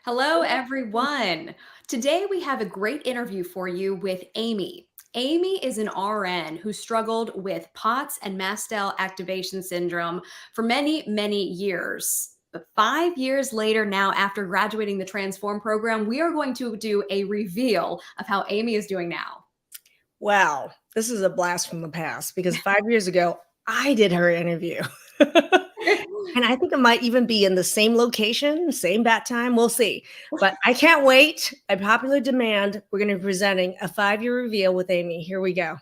Hello, everyone. Today we have a great interview for you with Amie. Amie is an RN who struggled with POTS and mast cell activation syndrome for many, many years. But 5 years later, now after graduating the Transform program, we are going to do a reveal of how Amie is doing now. Wow, this is a blast from the past because 5 years ago, I did her interview. And I think it might even be in the same location, same bat time. We'll see. But I can't wait. By popular demand, we're going to be presenting a 5-year reveal with Amie. Here we go.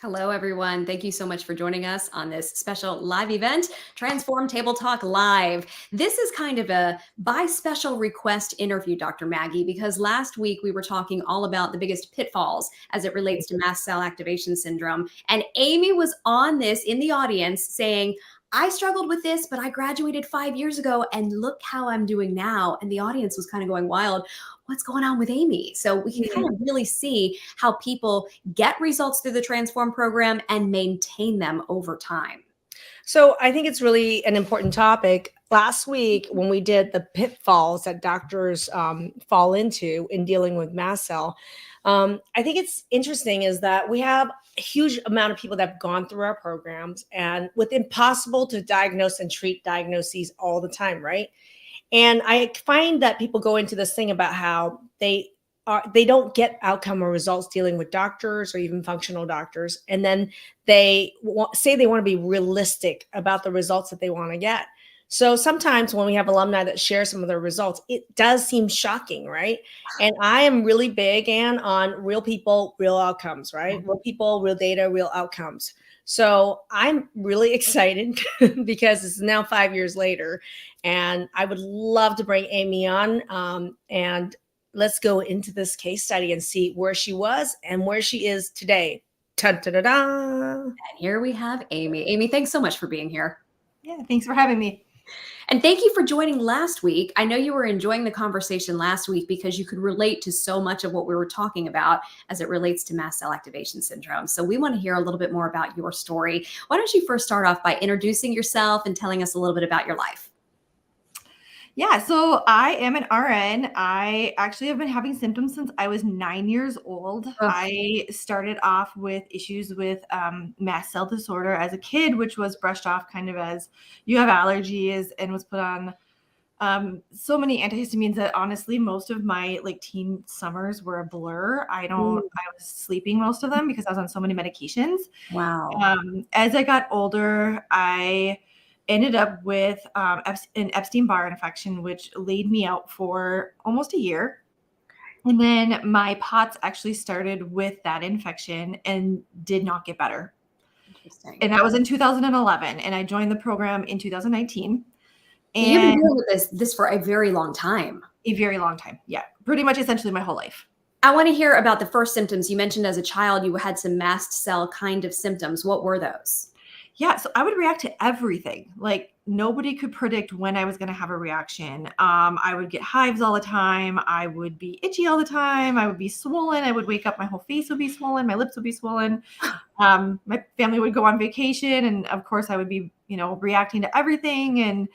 Hello, everyone. Thank you so much for joining us on this special live event, Transform Table Talk Live. This is kind of a by special request interview, Dr. Maggie, because last week we were talking all about the biggest pitfalls as it relates to mast cell activation syndrome. And Amie was on this in the audience saying, I struggled with this, but I graduated 5 years ago and look how I'm doing now. And the audience was kind of going wild. What's going on with Amie? So we can kind of really see how people get results through the Transform program and maintain them over time. So I think it's really an important topic. Last week, when we did the pitfalls that doctors fall into in dealing with mast cell, I think it's interesting is that we have a huge amount of people that have gone through our programs and with impossible to diagnose and treat diagnoses all the time, right? And I find that people go into this thing about how they don't get outcome or results dealing with doctors or even functional doctors. And then they say they want to be realistic about the results that they want to get. So sometimes when we have alumni that share some of their results, it does seem shocking, right? And I am really big, Anne, on real people, real outcomes, right? Real people, real data, real outcomes. So I'm really excited because it's now 5 years later, and I would love to bring Amie on and let's go into this case study and see where she was and where she is today. Ta-da-da-da. And here we have Amie. Amie, thanks so much for being here. Yeah, thanks for having me. And thank you for joining last week. I know you were enjoying the conversation last week because you could relate to so much of what we were talking about as it relates to mast cell activation syndrome. So we want to hear a little bit more about your story. Why don't you first start off by introducing yourself and telling us a little bit about your life? Yeah, so I am an RN. I actually have been having symptoms since I was 9 years old. I started off with issues with mast cell disorder as a kid, which was brushed off kind of as you have allergies, and was put on so many antihistamines that honestly most of my teen summers were a blur. I was sleeping most of them because I was on so many medications. Wow. As I got older, I ended up with an Epstein-Barr infection, which laid me out for almost a year. And then my POTS actually started with that infection and did not get better. Interesting. And that was in 2011. And I joined the program in 2019. And you've been dealing with this for a very long time. A very long time. Yeah. Pretty much essentially my whole life. I want to hear about the first symptoms. You mentioned as a child you had some mast cell kind of symptoms. What were those? Yeah, so I would react to everything. Nobody could predict when I was going to have a reaction. I would get hives all the time. I would be itchy all the time. I would be swollen. I would wake up, my whole face would be swollen. My lips would be swollen. My family would go on vacation. And of course I would be, reacting to everything. And,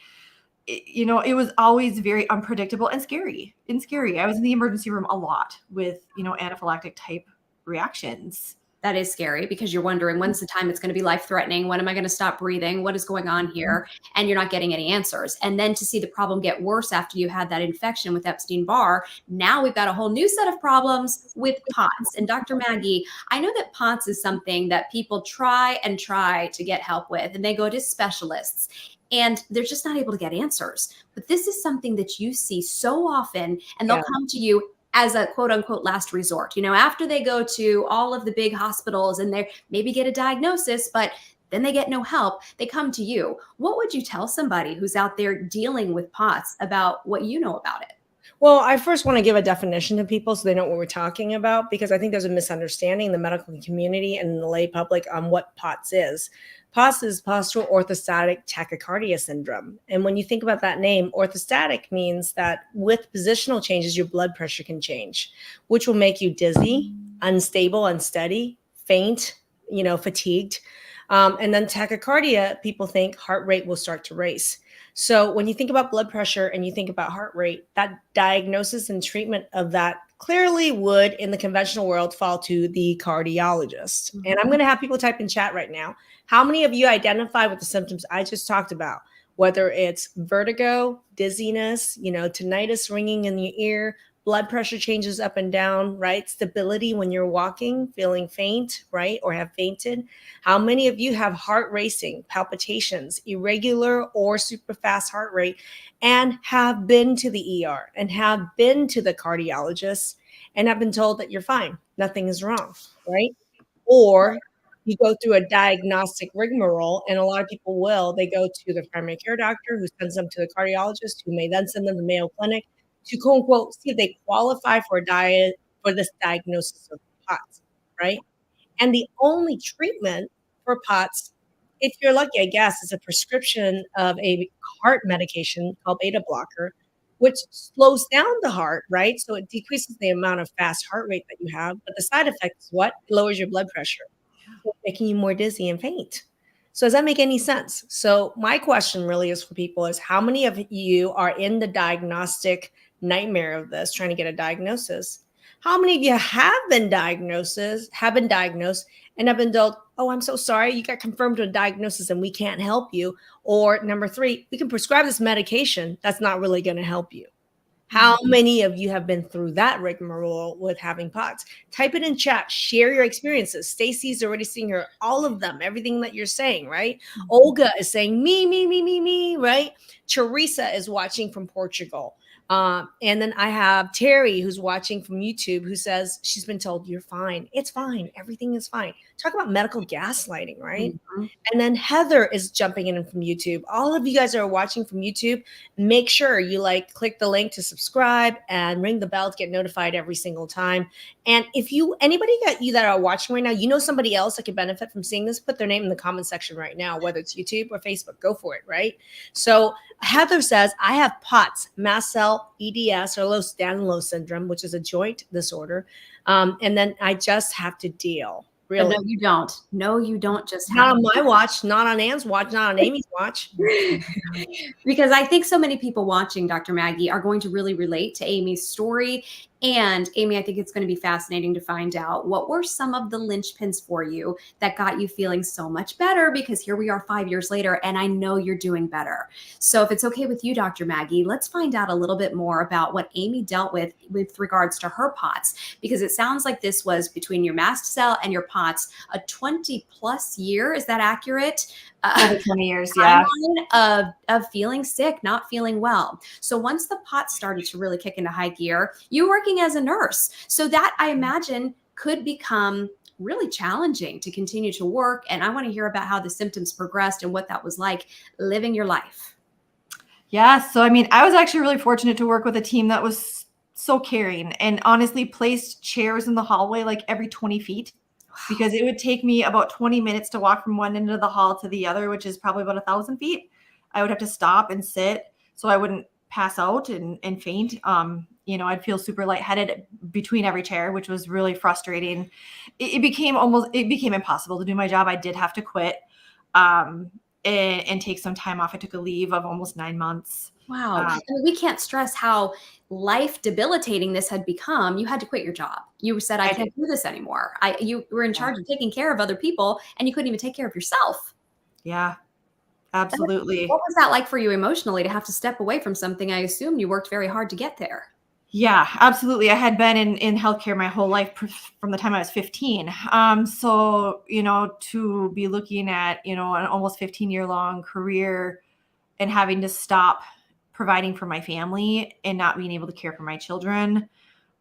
it was always very unpredictable and scary. I was in the emergency room a lot with, anaphylactic type reactions. That is scary because you're wondering when's the time it's going to be life-threatening? When am I going to stop breathing? What is going on here? And you're not getting any answers. And then to see the problem get worse after you had that infection with Epstein-Barr, now we've got a whole new set of problems with POTS. And Dr. Maggie, I know that POTS is something that people try to get help with, and they go to specialists. And they're just not able to get answers. But this is something that you see so often, and they'll come to you as a quote unquote last resort, after they go to all of the big hospitals and they maybe get a diagnosis, but then they get no help, they come to you. What would you tell somebody who's out there dealing with POTS about what you know about it? Well, I first want to give a definition to people so they know what we're talking about, because I think there's a misunderstanding in the medical community and in the lay public on what POTS is. POTS is postural orthostatic tachycardia syndrome. And when you think about that name, orthostatic means that with positional changes, your blood pressure can change, which will make you dizzy, unstable, unsteady, faint, fatigued. And then tachycardia, people think heart rate will start to race. So when you think about blood pressure and you think about heart rate, that diagnosis and treatment of that clearly would, in the conventional world, fall to the cardiologist. Mhm. And I'm going to have people type in chat right now. How many of you identify with the symptoms I just talked about? Whether it's vertigo, dizziness, tinnitus, ringing in the ear, blood pressure changes up and down, right? Stability when you're walking, feeling faint, right? Or have fainted. How many of you have heart racing, palpitations, irregular or super fast heart rate, and have been to the ER and have been to the cardiologist and have been told that you're fine, nothing is wrong, right? Or you go through a diagnostic rigmarole, and a lot of people will. They go to the primary care doctor who sends them to the cardiologist, who may then send them to Mayo Clinic to quote unquote see if they qualify for a diet for this diagnosis of POTS, right? And the only treatment for POTS, if you're lucky, I guess, is a prescription of a heart medication called beta blocker, which slows down the heart, right? So it decreases the amount of fast heart rate that you have. But the side effect is what? It lowers your blood pressure, making you more dizzy and faint. So does that make any sense? So my question really is for people is how many of you are in the diagnostic nightmare of this, trying to get a diagnosis? How many of you have been diagnosed and have been told, oh, I'm so sorry, you got confirmed with a diagnosis and we can't help you? Or number 3, we can prescribe this medication that's not really going to help you. How many of you have been through that rigmarole with having POTS? Type it in chat. Share your experiences. Stacy's already seeing her, all of them, everything that you're saying, right? Olga is saying me, right? Teresa is watching from Portugal. And then I have Terry who's watching from YouTube who says she's been told you're fine. It's fine. Everything is fine. Talk about medical gaslighting, right? Mhm. And then Heather is jumping in from YouTube. All of you guys that are watching from YouTube, make sure you click the link to subscribe and ring the bell to get notified every single time. And if anybody that are watching right now, somebody else that could benefit from seeing this, put their name in the comment section right now, whether it's YouTube or Facebook, go for it, right? So Heather says, I have POTS, mast cell EDS or Ehlers-Danlos syndrome, which is a joint disorder. And then I just have to deal. Really? But no, you don't. No, you don't just Not have on my watch, not on Anne's watch, not on Amy's watch. because I think so many people watching Dr. Maggie are going to really relate to Amy's story. And Amie, I think it's going to be fascinating to find out what were some of the linchpins for you that got you feeling so much better, because here we are 5 years later and I know you're doing better. So if it's okay with you, Dr. Maggie, let's find out a little bit more about what Amie dealt with regards to her POTS, because it sounds like this was between your mast cell and your POTS, a 20 plus year. Is that accurate? Over 20 years, yeah. Of feeling sick, not feeling well. So once the POTS started to really kick into high gear, you were working as a nurse. So that, I imagine, could become really challenging to continue to work. And I want to hear about how the symptoms progressed and what that was like living your life. Yeah. So, I mean, I was actually really fortunate to work with a team that was so caring and honestly placed chairs in the hallway like every 20 feet. Because it would take me about 20 minutes to walk from one end of the hall to the other, which is probably about 1,000 feet. I would have to stop and sit so I wouldn't pass out and faint. I'd feel super lightheaded between every chair, which was really frustrating. It became impossible to do my job. I did have to quit and take some time off. I took a leave of almost 9 months. Wow. We can't stress how life debilitating this had become. You had to quit your job. You said, I can't do this anymore. You were in charge of taking care of other people and you couldn't even take care of yourself. Yeah, absolutely. What was that like for you emotionally to have to step away from something I assume you worked very hard to get there? Yeah, absolutely. I had been in healthcare my whole life from the time I was 15. So, to be looking at, an almost 15-year-long career and having to stop providing for my family and not being able to care for my children.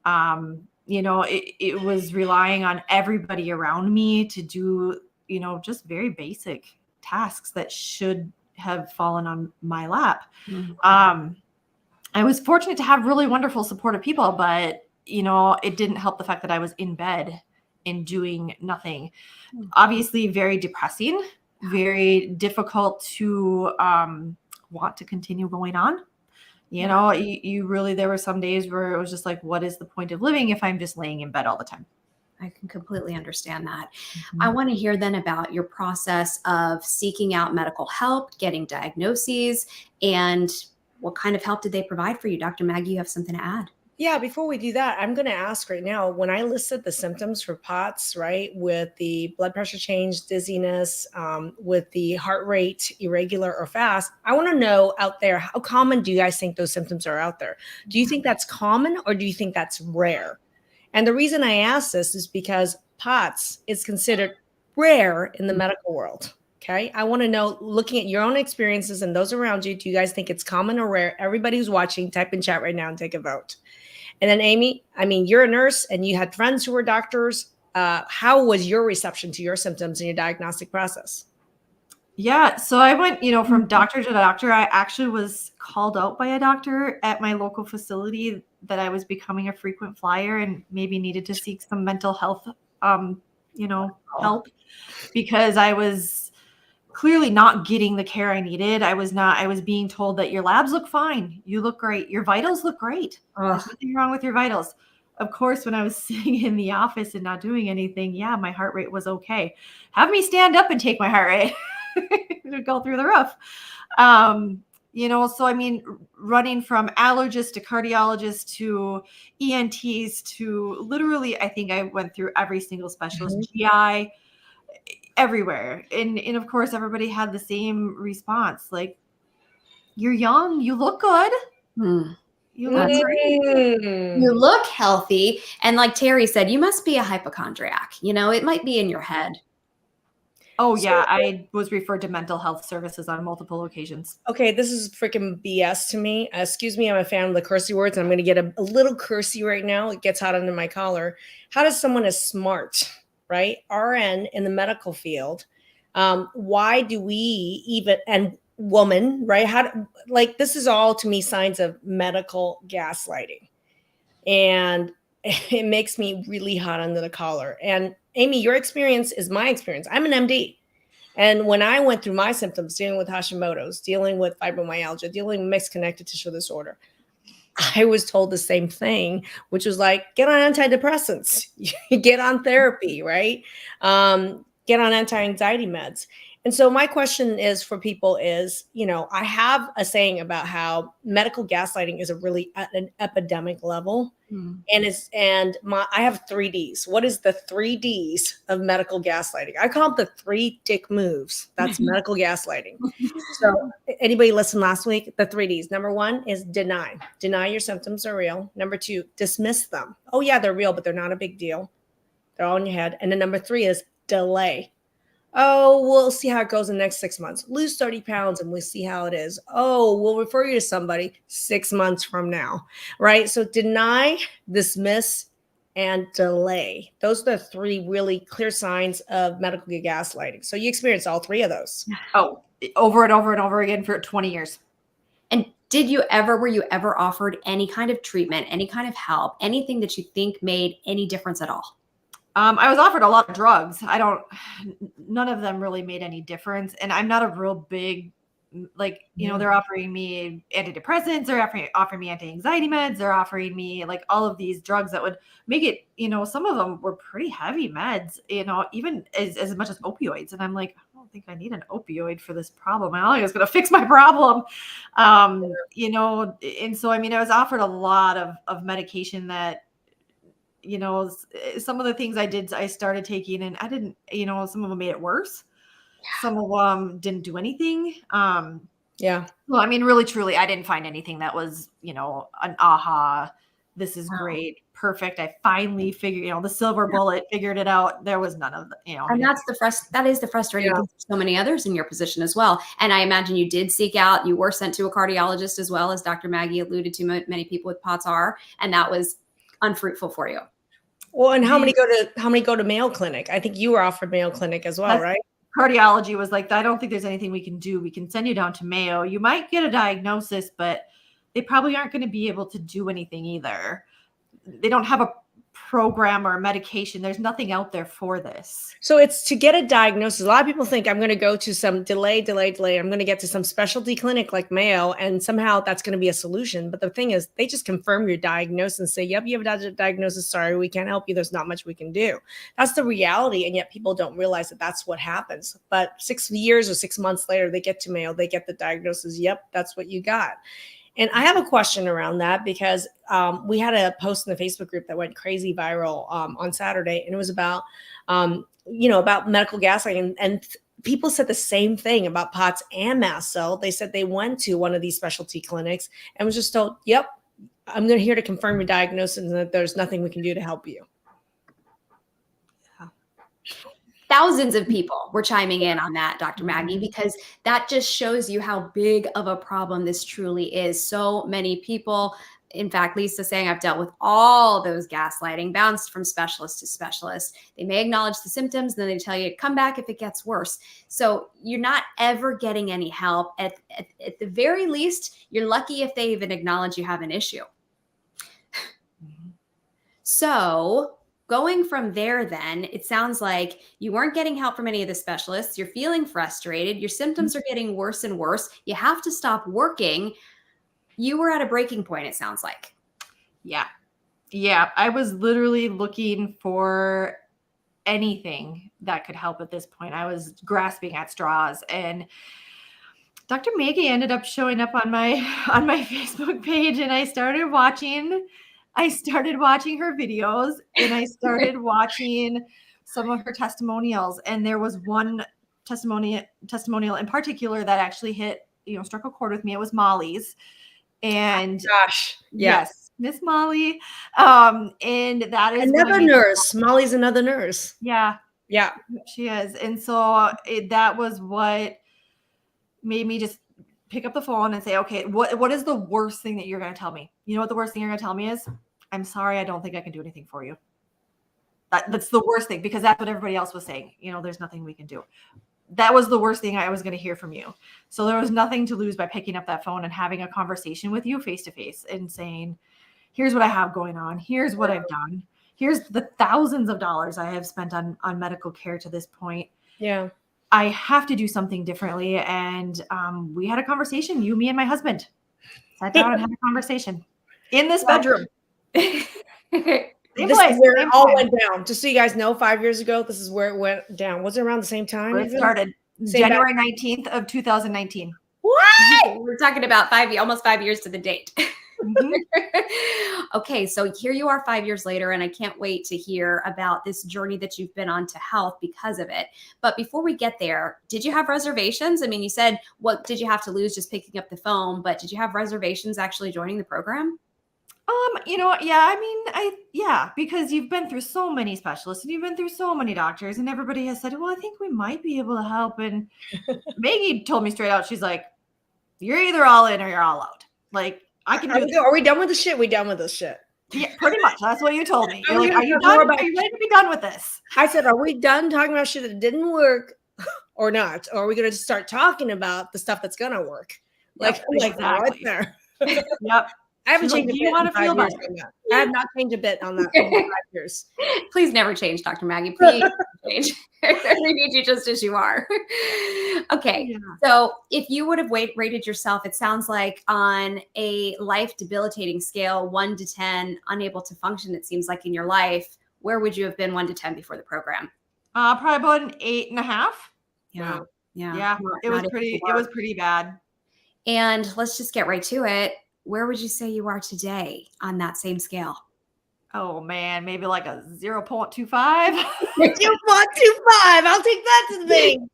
It was relying on everybody around me to do, just very basic tasks that should have fallen on my lap. Mm-hmm. I was fortunate to have really wonderful supportive people, but, it didn't help the fact that I was in bed and doing nothing. Mm-hmm. Obviously very depressing, very difficult to, want to continue going on. You really, there were some days where it was just like, what is the point of living if I'm just laying in bed all the time? I can completely understand that. Mhm. I want to hear then about your process of seeking out medical help, getting diagnoses, and what kind of help did they provide for you? Dr. Maggie, you have something to add? Yeah, before we do that, I'm going to ask right now, when I listed the symptoms for POTS, right, with the blood pressure change, dizziness, with the heart rate irregular or fast, I want to know out there, how common do you guys think those symptoms are out there? Do you think that's common or do you think that's rare? And the reason I ask this is because POTS is considered rare in the medical world. Okay. I want to know, looking at your own experiences and those around you, do you guys think it's common or rare? Everybody who's watching, type in chat right now and take a vote. And then Amie, I mean, you're a nurse and you had friends who were doctors. How was your reception to your symptoms in your diagnostic process? Yeah, so I went, from doctor to doctor. I actually was called out by a doctor at my local facility that I was becoming a frequent flyer and maybe needed to seek some mental health, help, because I was clearly not getting the care I needed. I was being told that your labs look fine. You look great. Your vitals look great. Ugh. There's nothing wrong with your vitals. Of course, when I was sitting in the office and not doing anything, yeah, my heart rate was okay. Have me stand up and take my heart rate. It'll go through the roof. So I mean, running from allergist to cardiologist to ENTs to literally, I think I went through every single specialist, GI, everywhere. And of course, everybody had the same response. Like, you're young, you look good. You look That's great. You look healthy. And like Terry said, you must be a hypochondriac. It might be in your head. Oh, yeah. I was referred to mental health services on multiple occasions. Okay, this is freaking BS to me. Excuse me, I'm a fan of the cursey words. And I'm going to get a little cursey right now. It gets hot under my collar. How does someone as smart, right, RN in the medical field, why do we even, and woman, right, this is all to me signs of medical gaslighting. And it makes me really hot under the collar. And Amie, your experience is my experience. I'm an MD. And when I went through my symptoms, dealing with Hashimoto's, dealing with fibromyalgia, dealing with mixed connective tissue disorder, I was told the same thing, which was like, get on antidepressants, get on therapy, right? Get on anti-anxiety meds. And so my question is for people is, I have a saying about how medical gaslighting is at an epidemic level. And I have 3Ds. What is the 3Ds of medical gaslighting? I call them the 3 dick moves. That's medical gaslighting. So anybody listen last week? The 3Ds. Number 1 is deny. Deny your symptoms are real. Number 2, dismiss them. Oh yeah, they're real, but they're not a big deal. They're all in your head. And then number 3 is delay. Oh, we'll see how it goes in the next 6 months. Lose 30 pounds and we'll see how it is. Oh, we'll refer you to somebody 6 months from now, right? So deny, dismiss, and delay. Those are the 3 really clear signs of medical gaslighting. So you experience all 3 of those. Oh, over and over and over again for 20 years. And were you ever offered any kind of treatment, any kind of help, anything that you think made any difference at all? I was offered a lot of drugs. None of them really made any difference. And I'm not a real big, they're offering me antidepressants, they're offering me anti-anxiety meds, they're offering me like all of these drugs that would make it, some of them were pretty heavy meds, even as much as opioids. And I'm like, I don't think I need an opioid for this problem. I don't think it's going to fix my problem. And so, I mean, I was offered a lot of medication that, some of the things I started taking and I didn't, some of them made it worse. Some of them didn't do anything. Yeah. Well, I mean, really, truly, I didn't find anything that was, an aha, this is great, perfect. I finally figured, the silver bullet, figured it out. There was none of the, And that is the frustrating thing for so many others in your position as well. And I imagine you did seek out, you were sent to a cardiologist as well, as Dr. Maggie alluded to, many people with POTS are, and that was unfruitful for you. Well, and how many go to Mayo Clinic? I think you were offered Mayo Clinic as well, right? Cardiology was like, I don't think there's anything we can do. We can send you down to Mayo. You might get a diagnosis, but they probably aren't going to be able to do anything either. They don't have a program or a medication. There's nothing out there for this. So it's to get a diagnosis. A lot of people think I'm going to go to some delay. I'm going to get to some specialty clinic like Mayo, and somehow that's going to be a solution. But the thing is, they just confirm your diagnosis and say, yep, you have a diagnosis. Sorry, we can't help you. There's not much we can do. That's the reality. And yet people don't realize that that's what happens. But 6 years or 6 months later, they get to Mayo, they get the diagnosis. Yep, that's what you got. And I have a question around that because we had a post in the Facebook group that went crazy viral on Saturday, and it was about, about medical gaslighting. And people said the same thing about POTS and mast cell. They said they went to one of these specialty clinics and was just told, yep, I'm here to confirm your diagnosis and that there's nothing we can do to help you. Thousands of people were chiming in on that, Dr. Maggie, because that just shows you how big of a problem this truly is. So many people, in fact, Lisa saying, I've dealt with all those gaslighting, bounced from specialist to specialist. They may acknowledge the symptoms, then they tell you, come back if it gets worse. So you're not ever getting any help. At the very least, you're lucky if they even acknowledge you have an issue. So going from there, then, it sounds like you weren't getting help from any of the specialists. You're feeling frustrated. Your symptoms are getting worse and worse. You have to stop working. You were at a breaking point, it sounds like. Yeah. I was literally looking for anything that could help at this point. I was grasping at straws, and Dr. Maggie ended up showing up on my Facebook page, and I started watching her videos, and I started watching some of her testimonials. And there was one testimonial in particular that actually struck a chord with me. It was Molly's. And gosh, yes, Miss Molly. And that is another nurse. Molly's another nurse. Yeah, she is. And so that was what made me just pick up the phone and say, okay, what is the worst thing that you're going to tell me? You know what the worst thing you're going to tell me is? I'm sorry, I don't think I can do anything for you. That's the worst thing, because that's what everybody else was saying. There's nothing we can do. That was the worst thing I was going to hear from you. So there was nothing to lose by picking up that phone and having a conversation with you face to face and saying, here's what I have going on. Here's what I've done. Here's the thousands of dollars I have spent on medical care to this point. Yeah. I have to do something differently. And we had a conversation, you, me, and my husband sat down and had a conversation in this bedroom. This is where it all went down. Just so you guys know, 5 years ago, this is where it went down. Was it around the same time? It started January 19th of 2019. What? We're talking about almost 5 years to the date. Okay, so here you are 5 years later, and I can't wait to hear about this journey that you've been on to health because of it. But before we get there, did you have reservations? I mean, you said, what did you have to lose just picking up the phone, but did you have reservations actually joining the program? Because you've been through so many specialists and you've been through so many doctors, and everybody has said, well, I think we might be able to help. And Maggie told me straight out, she's like, you're either all in or you're all out. Like, I can do it. Are we done with the shit? We done with this shit? Yeah, pretty much. That's what you told me. You're like, are you done? Are you ready to be done with this? I said, are we done talking about shit that didn't work or not? Or are we going to start talking about the stuff that's going to work? Like, exactly. Right there. Yep. I haven't changed. Do you want to feel about it? I have not changed a bit on that in 5 years. Please never change, Dr. Maggie. Please change. We need you just as you are. Okay. Yeah. So if you would have rated yourself, it sounds like on a life debilitating scale, 1 to 10, unable to function, it seems like in your life, where would you have been 1 to 10 before the program? Probably about an 8.5. Yeah. It was pretty bad. And let's just get right to it. Where would you say you are today on that same scale? Oh man, maybe like a 0.25. 2.25. I'll take that to the bank.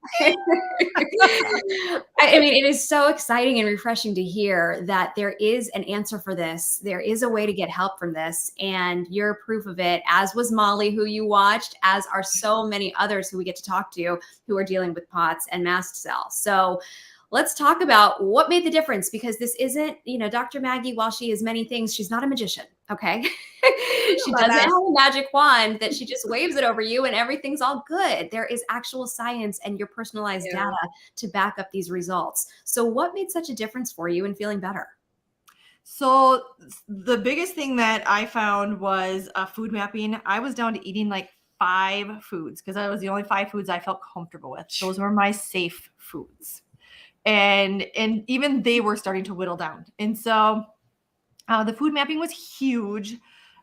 I mean, it is so exciting and refreshing to hear that there is an answer for this. There is a way to get help from this, and you're proof of it, as was Molly, who you watched, as are so many others who we get to talk to who are dealing with POTS and mast cell. So let's talk about what made the difference, because this isn't, Dr. Maggie, while she is many things, she's not a magician, okay? She doesn't have a magic wand that she just waves it over you and everything's all good. There is actual science and your personalized data to back up these results. So what made such a difference for you in feeling better? So the biggest thing that I found was food mapping. I was down to eating like 5 foods because that was the only 5 foods I felt comfortable with. Those were my safe foods. And even they were starting to whittle down. And so the food mapping was huge.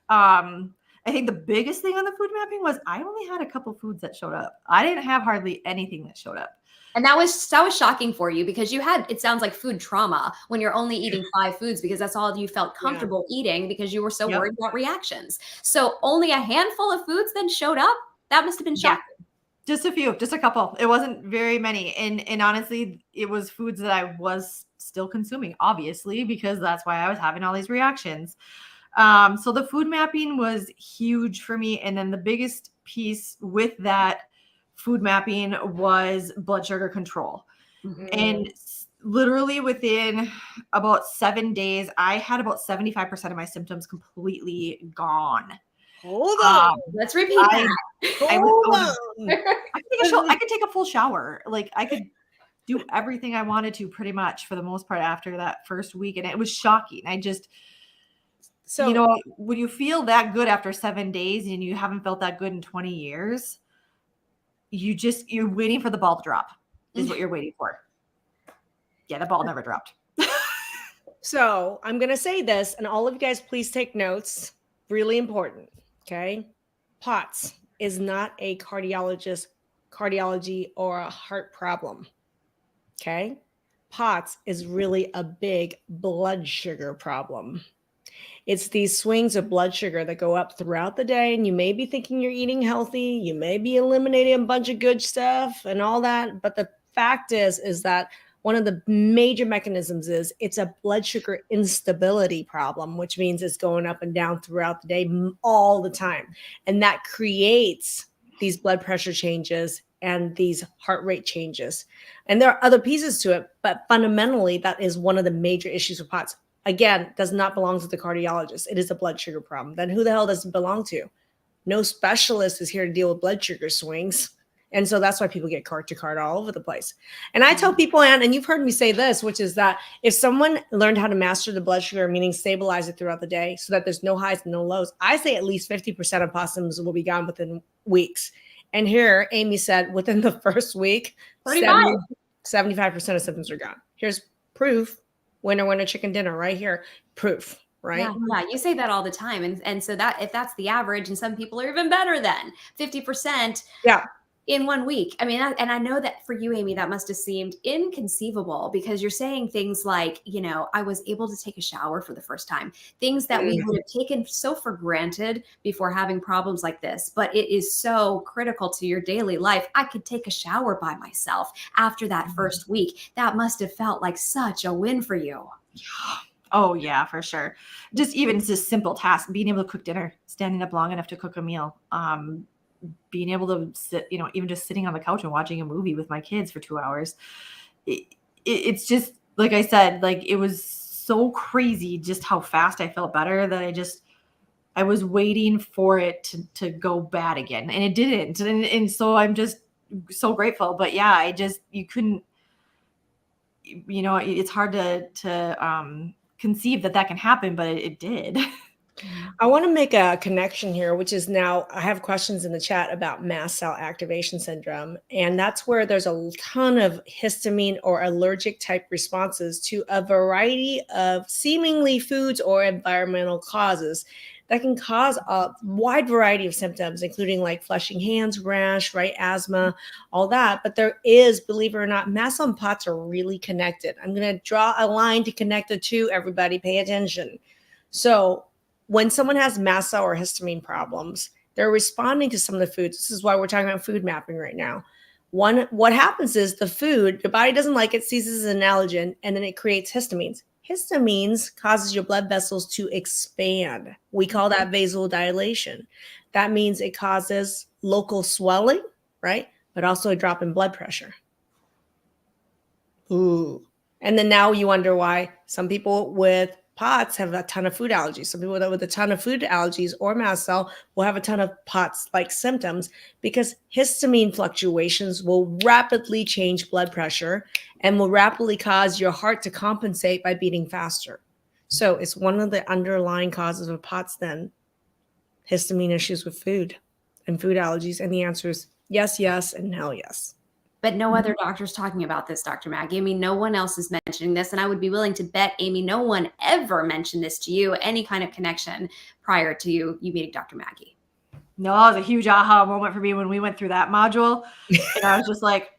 I think the biggest thing on the food mapping was I only had a couple foods that showed up. I didn't have hardly anything that showed up. And that was shocking for you because you had, it sounds like, food trauma when you're only eating 5 foods because that's all you felt comfortable eating because you were so worried about reactions. So only a handful of foods then showed up. That must have been shocking. Just a few, just a couple. It wasn't very many. And honestly, it was foods that I was still consuming, obviously, because that's why I was having all these reactions. So the food mapping was huge for me. And then the biggest piece with that food mapping was blood sugar control. And literally within about 7 days, I had about 75% of my symptoms completely gone. Hold on. Let's repeat that. I could take a full shower. Like I could do everything I wanted to pretty much for the most part after that first week. And it was shocking. So, you know, when you feel that good after 7 days and you haven't felt that good in 20 years, you're waiting for the ball to drop is what you're waiting for. Yeah, the ball never dropped. So I'm going to say this, and all of you guys, please take notes. Really important. Okay. POTS is not a cardiology or a heart problem. Okay. POTS is really a big blood sugar problem. It's these swings of blood sugar that go up throughout the day, and you may be thinking you're eating healthy. You may be eliminating a bunch of good stuff and all that. But the fact is that one of the major mechanisms is it's a blood sugar instability problem, which means it's going up and down throughout the day all the time. And that creates these blood pressure changes and these heart rate changes. And there are other pieces to it, but fundamentally, that is one of the major issues with POTS. Again, does not belong to the cardiologist. It is a blood sugar problem. Then who the hell does it belong to? No specialist is here to deal with blood sugar swings. And so that's why people get cart to cart all over the place. And I tell people, and you've heard me say this, which is that if someone learned how to master the blood sugar, meaning stabilize it throughout the day so that there's no highs and no lows, I say at least 50% of possums will be gone within weeks. And here, Amie said within the first week, 75% of symptoms are gone. Here's proof. Winner, chicken dinner right here. Proof, right? Yeah, you say that all the time. And so that if that's the average, and some people are even better than 50%. Yeah. In 1 week. I mean, and I know that for you, Amie, that must have seemed inconceivable because you're saying things like, you know, I was able to take a shower for the first time, things that we would have taken so for granted before having problems like this. But it is so critical to your daily life. I could take a shower by myself after that first week. That must have felt like such a win for you. Oh, yeah, for sure. Just simple tasks, being able to cook dinner, standing up long enough to cook a meal, being able to sit, you know, even just sitting on the couch and watching a movie with my kids for 2 hours. It's just, like I said, like it was so crazy just how fast I felt better that I was waiting for it to go bad again, and it didn't. And so I'm just so grateful. But yeah, you couldn't, you know, it's hard to conceive that can happen, but it did. I want to make a connection here, which is now I have questions in the chat about mast cell activation syndrome. And that's where there's a ton of histamine or allergic type responses to a variety of seemingly foods or environmental causes that can cause a wide variety of symptoms, including like flushing hands, rash, right, asthma, all that. But there is, believe it or not, mast cell and POTS are really connected. I'm going to draw a line to connect the two. Everybody pay attention. So when someone has mast cell or histamine problems, they're responding to some of the foods. This is why we're talking about food mapping right now. What happens is the food, the body doesn't like it, sees it as an allergen, and then it creates histamines. Histamines causes your blood vessels to expand. We call that vasodilation. That means it causes local swelling, right? But also a drop in blood pressure. Ooh. And then now you wonder why some people with POTS have a ton of food allergies. Some people with a ton of food allergies or mast cell will have a ton of POTS-like symptoms because histamine fluctuations will rapidly change blood pressure and will rapidly cause your heart to compensate by beating faster. So it's one of the underlying causes of POTS then, histamine issues with food and food allergies. And the answer is yes, yes, and hell yes. But no other doctor's talking about this, Dr. Maggie. I mean, no one else is mentioning this. And I would be willing to bet, Amie, no one ever mentioned this to you, any kind of connection prior to you meeting Dr. Maggie. No, it was a huge aha moment for me when we went through that module. And I was just like,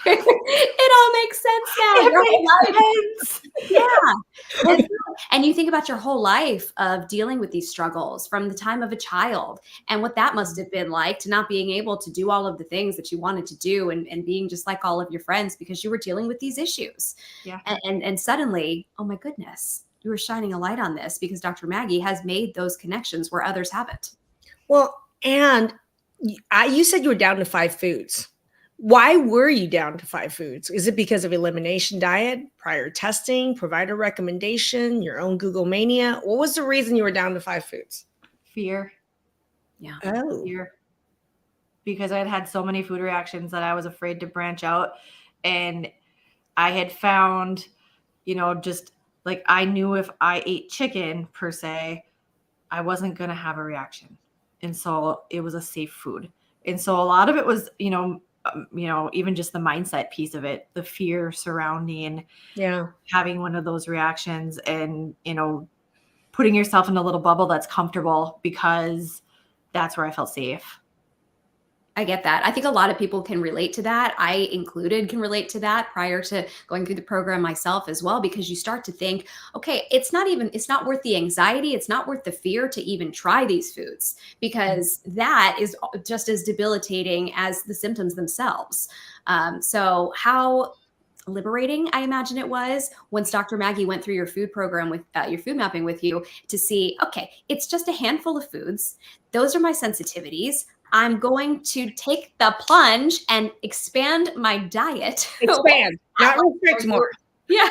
it all makes sense now. Your whole life. Yeah. And you think about your whole life of dealing with these struggles from the time of a child and what that must have been like to not being able to do all of the things that you wanted to do and being just like all of your friends because you were dealing with these issues. Yeah. And suddenly, oh my goodness, you were shining a light on this because Dr. Maggie has made those connections where others haven't. Well, and you said you were down to 5 foods. Why were you down to 5 foods? Is it because of elimination diet, prior testing, provider recommendation, your own Google mania? What was the reason you were down to 5 foods? Fear. Yeah. Oh. Fear. Because I had had so many food reactions that I was afraid to branch out. And I had found, just like I knew if I ate chicken per se, I wasn't going to have a reaction. And so it was a safe food. And so a lot of it was, even just the mindset piece of it, the fear surrounding having one of those reactions and, putting yourself in a little bubble that's comfortable because that's where I felt safe. I get that. I think a lot of people can relate to that. I included can relate to that prior to going through the program myself as well, because you start to think, okay, it's not worth the anxiety. It's not worth the fear to even try these foods because that is just as debilitating as the symptoms themselves. So how liberating, I imagine it was once Dr. Maggie went through your food program with your food mapping with you to see, okay, it's just a handful of foods. Those are my sensitivities. I'm going to take the plunge and expand my diet. Expand, not restrict more. Yeah.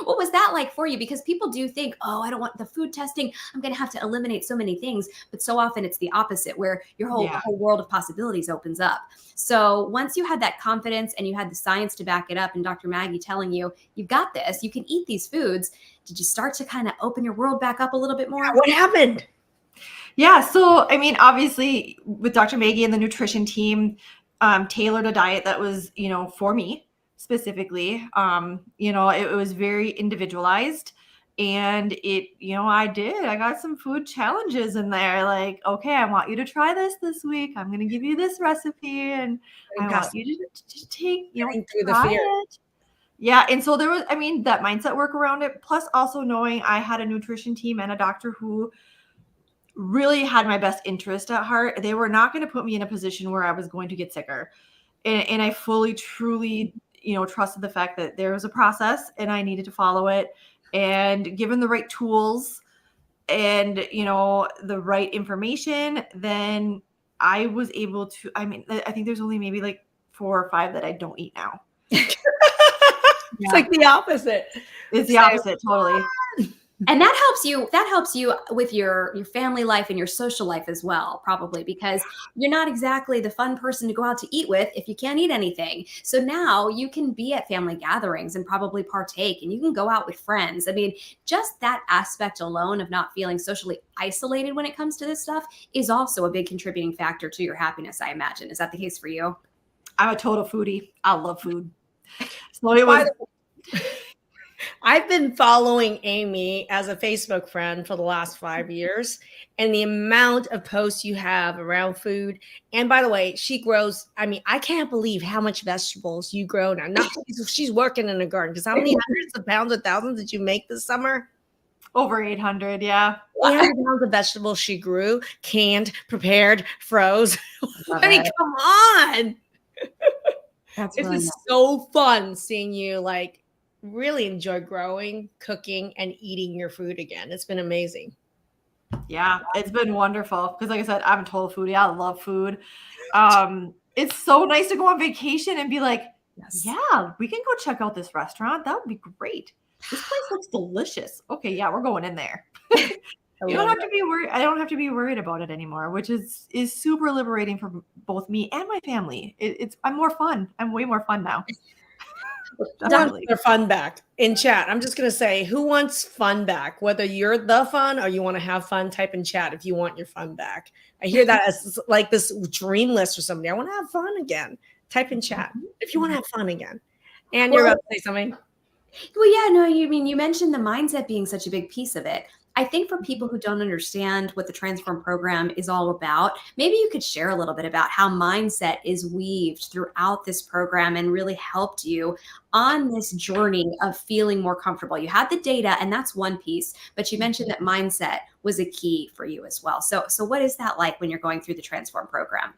What was that like for you? Because people do think, oh, I don't want the food testing. I'm going to have to eliminate so many things. But so often it's the opposite where your whole world of possibilities opens up. So once you had that confidence and you had the science to back it up and Dr. Maggie telling you, you've got this, you can eat these foods. Did you start to kind of open your world back up a little bit more? What happened? Yeah. So, I mean, obviously with Dr. Maggie and the nutrition team, tailored a diet that was, for me specifically. It was very individualized and I got some food challenges in there. Like, okay, I want you to try this week. I'm going to give you this recipe and I want you to take, through the try fear. it. Yeah. And so there was, that mindset work around it. Plus also knowing I had a nutrition team and a doctor who really had my best interest at heart. They were not going to put me in a position where I was going to get sicker. And I fully, truly, trusted the fact that there was a process and I needed to follow it. And given the right tools and, the right information, then I was able to, I think there's only maybe like 4 or 5 that I don't eat now. It's like the opposite. It's the opposite, totally. And that helps you with your family life and your social life as well, probably, because you're not exactly the fun person to go out to eat with if you can't eat anything. So now you can be at family gatherings and probably partake, and you can go out with friends. I mean, just that aspect alone of not feeling socially isolated when it comes to this stuff is also a big contributing factor to your happiness, I imagine. Is that the case for you? I'm a total foodie. I love food. So it was... I've been following Amie as a Facebook friend for the last 5 years, and the amount of posts you have around food. And by the way, she grows. I can't believe how much vegetables you grow now. Not she's working in a garden, because how many hundreds of pounds or thousands did you make this summer? Over 800, yeah. 800 pounds of vegetables she grew, canned, prepared, froze. Come on. That's This really is nice. so fun seeing you really enjoy growing, cooking, and eating your food again. It's been amazing. Yeah, it's been wonderful. Because like I said, I'm a total foodie. I love food. It's so nice to go on vacation and be like, Yes. yeah, we can go check out this restaurant. That would be great. This place looks delicious. Okay, yeah, we're going in there. You don't have to be worried. I don't have to be worried about it anymore, which is super liberating for both me and my family. I'm more fun. I'm way more fun now. Who wants definitely. their fun back in chat? I'm just going to say, who wants fun back? Whether you're the fun or you want to have fun, type in chat if you want your fun back. I hear that as like this dream list or something. I want to have fun again. Type in chat if you want to have fun again. And you're Well, about to say something? Well, yeah, no, you mean you mentioned the mindset being such a big piece of it. I think for people who don't understand what the Transform program is all about, maybe you could share a little bit about how mindset is weaved throughout this program and really helped you on this journey of feeling more comfortable. You had the data, and that's one piece, but you mentioned that mindset was a key for you as well. So what is that like when you're going through the Transform program?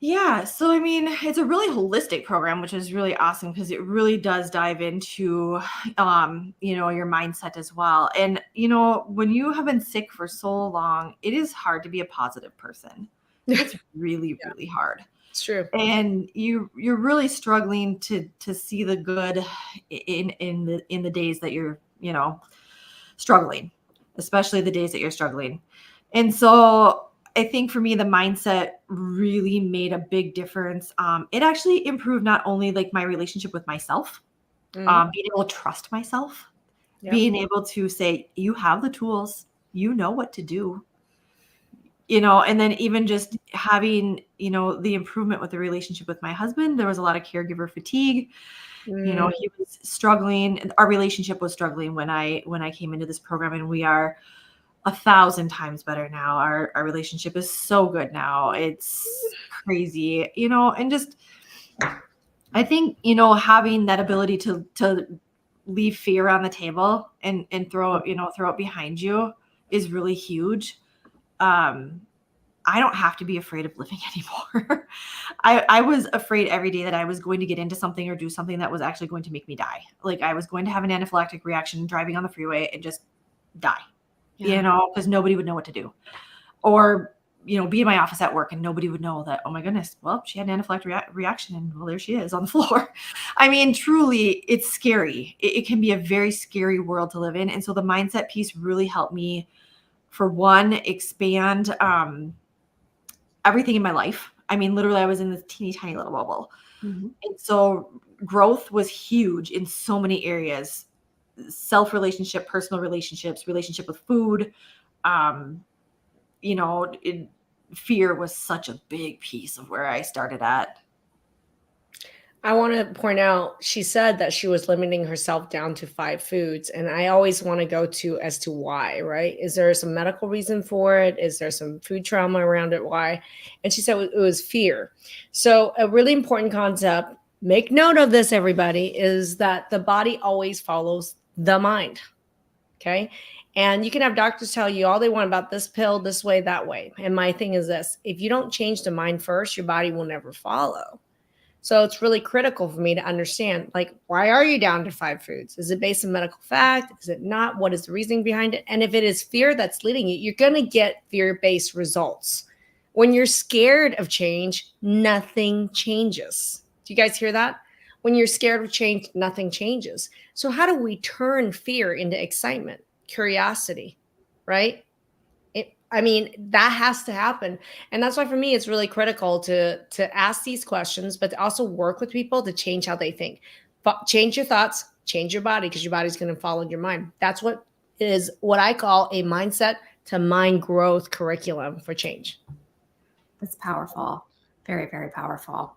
Yeah, so I mean, it's a really holistic program, which is really awesome because it really does dive into, your mindset as well. And when you have been sick for so long, it is hard to be a positive person. It's really, Yeah. really hard, It's true. and you're really struggling to see the good in the days that you're struggling, especially the days that you're struggling. And so I think for me, the mindset really made a big difference. It actually improved not only like my relationship with myself, Mhm. being able to trust myself, Yep. being able to say, you have the tools, you know what to do, and then even just having, the improvement with the relationship with my husband. There was a lot of caregiver fatigue. Mm. He was struggling. Our relationship was struggling when I came into this program, and we are 1,000 times better now. Our relationship is so good now. It's crazy, and just I think, having that ability to leave fear on the table and throw it behind you is really huge. I don't have to be afraid of living anymore. I was afraid every day that I was going to get into something or do something that was actually going to make me die. Like I was going to have an anaphylactic reaction driving on the freeway and just die, Yeah. because nobody would know what to do. Or, be in my office at work and nobody would know that, oh my goodness, well, she had an anaphylactic reaction and well, there she is on the floor. I mean, truly, it's scary. It can be a very scary world to live in. And so the mindset piece really helped me, for one, expand everything in my life. I mean, literally, I was in this teeny tiny little bubble. Mhm. And so growth was huge in so many areas: self relationship, personal relationships, relationship with food. Um, fear was such a big piece of where I started at. I want to point out, she said that she was limiting herself down to 5 foods. And I always want to go to as to why, right? Is there some medical reason for it? Is there some food trauma around it? Why? And she said it was fear. So, a really important concept, make note of this, everybody, is that the body always follows the mind. Okay. And you can have doctors tell you all they want about this pill, this way, that way. And my thing is this: if you don't change the mind first, your body will never follow. So it's really critical for me to understand, like, why are you down to 5 foods? Is it based on medical fact? Is it not? What is the reasoning behind it? And if it is fear that's leading you, you're going to get fear-based results. When you're scared of change, nothing changes. Do you guys hear that? When you're scared of change, nothing changes. So how do we turn fear into excitement, curiosity, right? That has to happen. And that's why for me, it's really critical to ask these questions, but to also work with people to change how they think. Change your thoughts, change your body, because your body's going to follow your mind. That's what is what I call a mindset to mind growth curriculum for change. That's powerful. Very, very powerful.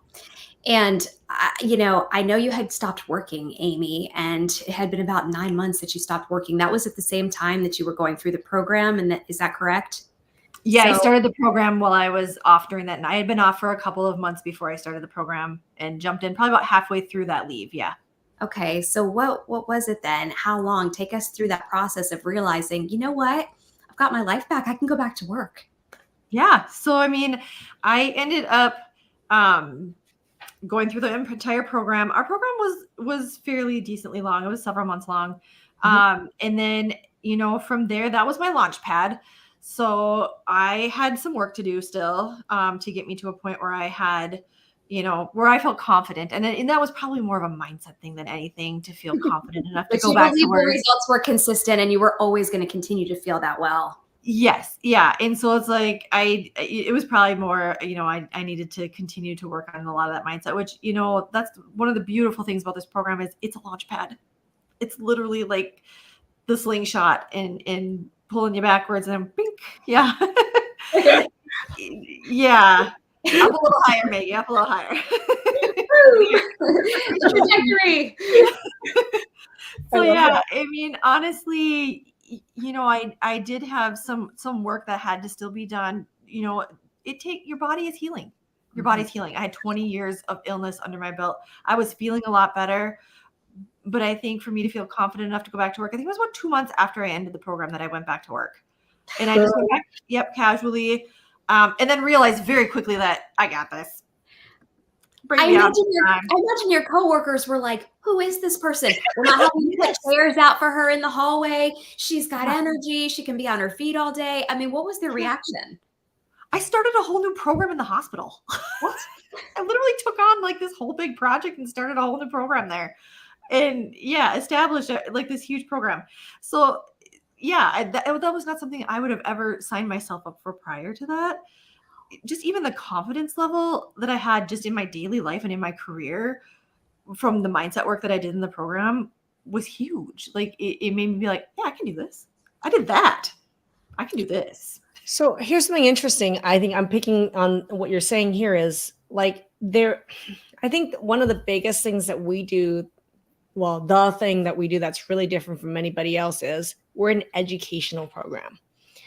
And, I know you had stopped working, Amie, and it had been about 9 months that you stopped working. That was at the same time that you were going through the program. And is that correct? Yeah, I So, started the program while I was off during that. And I had been off for a couple of months before I started the program and jumped in probably about halfway through that leave. Yeah. okay. So what was it then? How long? Take us through that process of realizing, you know what? I've got my life back. I can go back to work. Yeah. So, I mean, I ended up going through the entire program. Our program was fairly decently long. It was several months long. And then, from there, that was my launch pad. So I had some work to do still to get me to a point where I had, where I felt confident. And that was probably more of a mindset thing than anything, to feel confident enough to But go you back to believe the work. results were consistent and you were always going to continue to feel that well. Yes. Yeah. And so it's like, it was probably more, I needed to continue to work on a lot of that mindset, which, that's one of the beautiful things about this program is it's a launch pad. It's literally like the slingshot and pulling you backwards and then bink. Yeah. Yeah. Up a little higher, Maggie, up a little higher. The trajectory. So yeah, I mean, honestly, I did have some work that had to still be done. Your body is healing. Your body's healing. I had 20 years of illness under my belt. I was feeling a lot better, but I think for me to feel confident enough to go back to work, I think it was about 2 months after I ended the program that I went back to work, and I just went back, casually, and then realized very quickly that I got this. I imagine your coworkers were like, who is this person? We're not having to put chairs out for her in the hallway. She's got energy. She can be on her feet all day. I mean, what was their reaction? I started a whole new program in the hospital. What? I literally took on like this whole big project and started a whole new program there. And established like this huge program. So that was not something I would have ever signed myself up for prior to that. Just even the confidence level that I had just in my daily life and in my career from the mindset work that I did in the program was huge. Like it made me be like, yeah, I can do this. I did that. I can do this. So here's something interesting. I think I'm picking on what you're saying here is like I think one of the biggest things that we do, well, the thing that we do that's really different from anybody else is we're an educational program.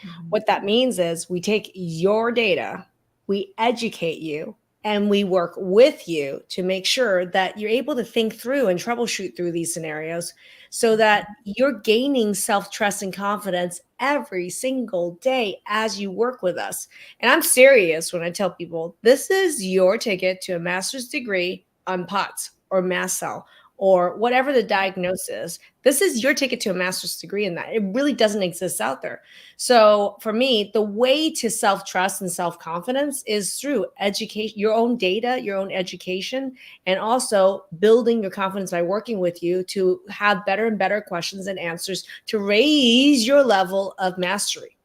Mm-hmm. What that means is we take your data, we educate you, and we work with you to make sure that you're able to think through and troubleshoot through these scenarios so that you're gaining self-trust and confidence every single day as you work with us. And I'm serious when I tell people, this is your ticket to a master's degree on POTS or mast cell or whatever the diagnosis. This is your ticket to a master's degree in that. It really doesn't exist out there. So for me, the way to self-trust and self-confidence is through education, your own data, your own education, and also building your confidence by working with you to have better and better questions and answers to raise your level of mastery.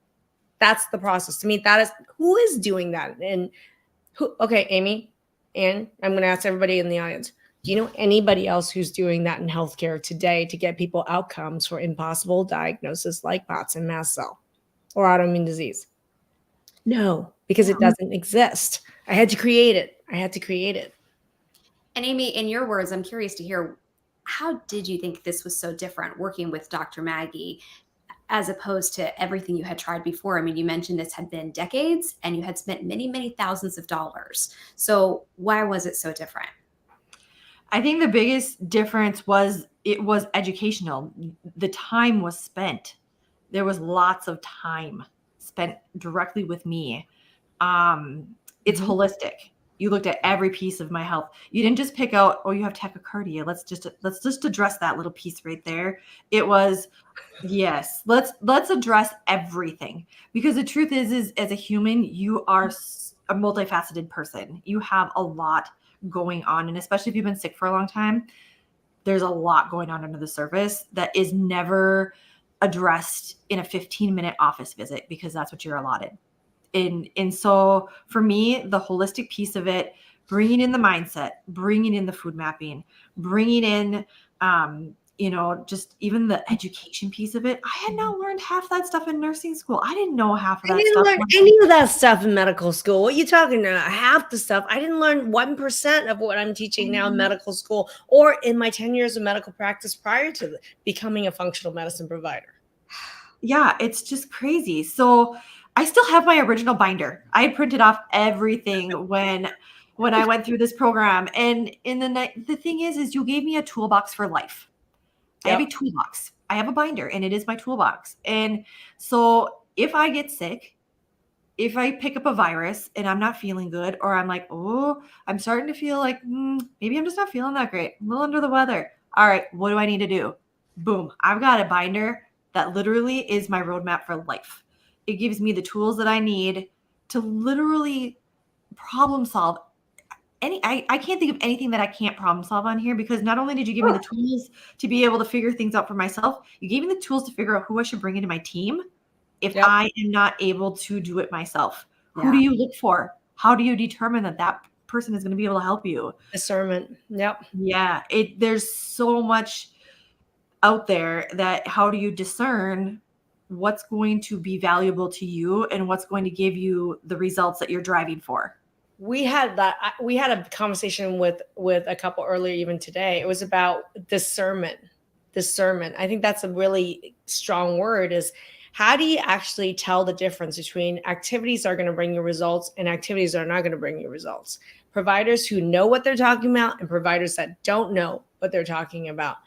That's the process. To me, that is who is doing that. And okay, Amie, and I'm going to ask everybody in the audience, do you know anybody else who's doing that in healthcare today to get people outcomes for impossible diagnoses like POTS and mast cell or autoimmune disease? No, because it doesn't exist. I had to create it. And Amie, in your words, I'm curious to hear, how did you think this was so different working with Dr. Maggie as opposed to everything you had tried before? I mean, you mentioned this had been decades and you had spent many, many thousands of dollars. So why was it so different? I think the biggest difference was it was educational. The time was spent. There was lots of time spent directly with me. It's holistic. You looked at every piece of my health. You didn't just pick out, oh, you have tachycardia. Let's just address that little piece right there. It was, yes, let's address everything. Because the truth is as a human, you are a multifaceted person. You have a lot going on. And especially if you've been sick for a long time, there's a lot going on under the surface that is never addressed in a 15-minute office visit because that's what you're allotted. And so for me, the holistic piece of it, bringing in the mindset, bringing in the food mapping, bringing in, just even the education piece of it. I had not learned half that stuff in nursing school. I didn't know half of that stuff. I didn't learn any of that stuff in medical school. What are you talking about? Half the stuff. I didn't learn 1% of what I'm teaching now in medical school or in my 10 years of medical practice prior to becoming a functional medicine provider. Yeah, it's just crazy. So I still have my original binder. I had printed off everything when I went through this program. And the thing is you gave me a toolbox for life. Yep. I have a toolbox. I have a binder and it is my toolbox. And so if I get sick, if I pick up a virus and I'm not feeling good, or I'm like, oh, I'm starting to feel like maybe I'm just not feeling that great. I'm a little under the weather. All right, what do I need to do? Boom. I've got a binder that literally is my roadmap for life. It gives me the tools that I need to literally problem solve. I can't think of anything that I can't problem solve on here, because not only did you give me the tools to be able to figure things out for myself, you gave me the tools to figure out who I should bring into my team if Yep. I am not able to do it myself? Who do Yeah. you look for? How do you determine that that person is going to be able to help you? Discernment. Yep. Yeah, there's so much out there that how do you discern what's going to be valuable to you and what's going to give you the results that you're driving for? We had a conversation with a couple earlier, even today. It was about discernment. Discernment. I think that's a really strong word. Is how do you actually tell the difference between activities that are going to bring you results and activities that are not going to bring you results? Providers who know what they're talking about and providers that don't know what they're talking about.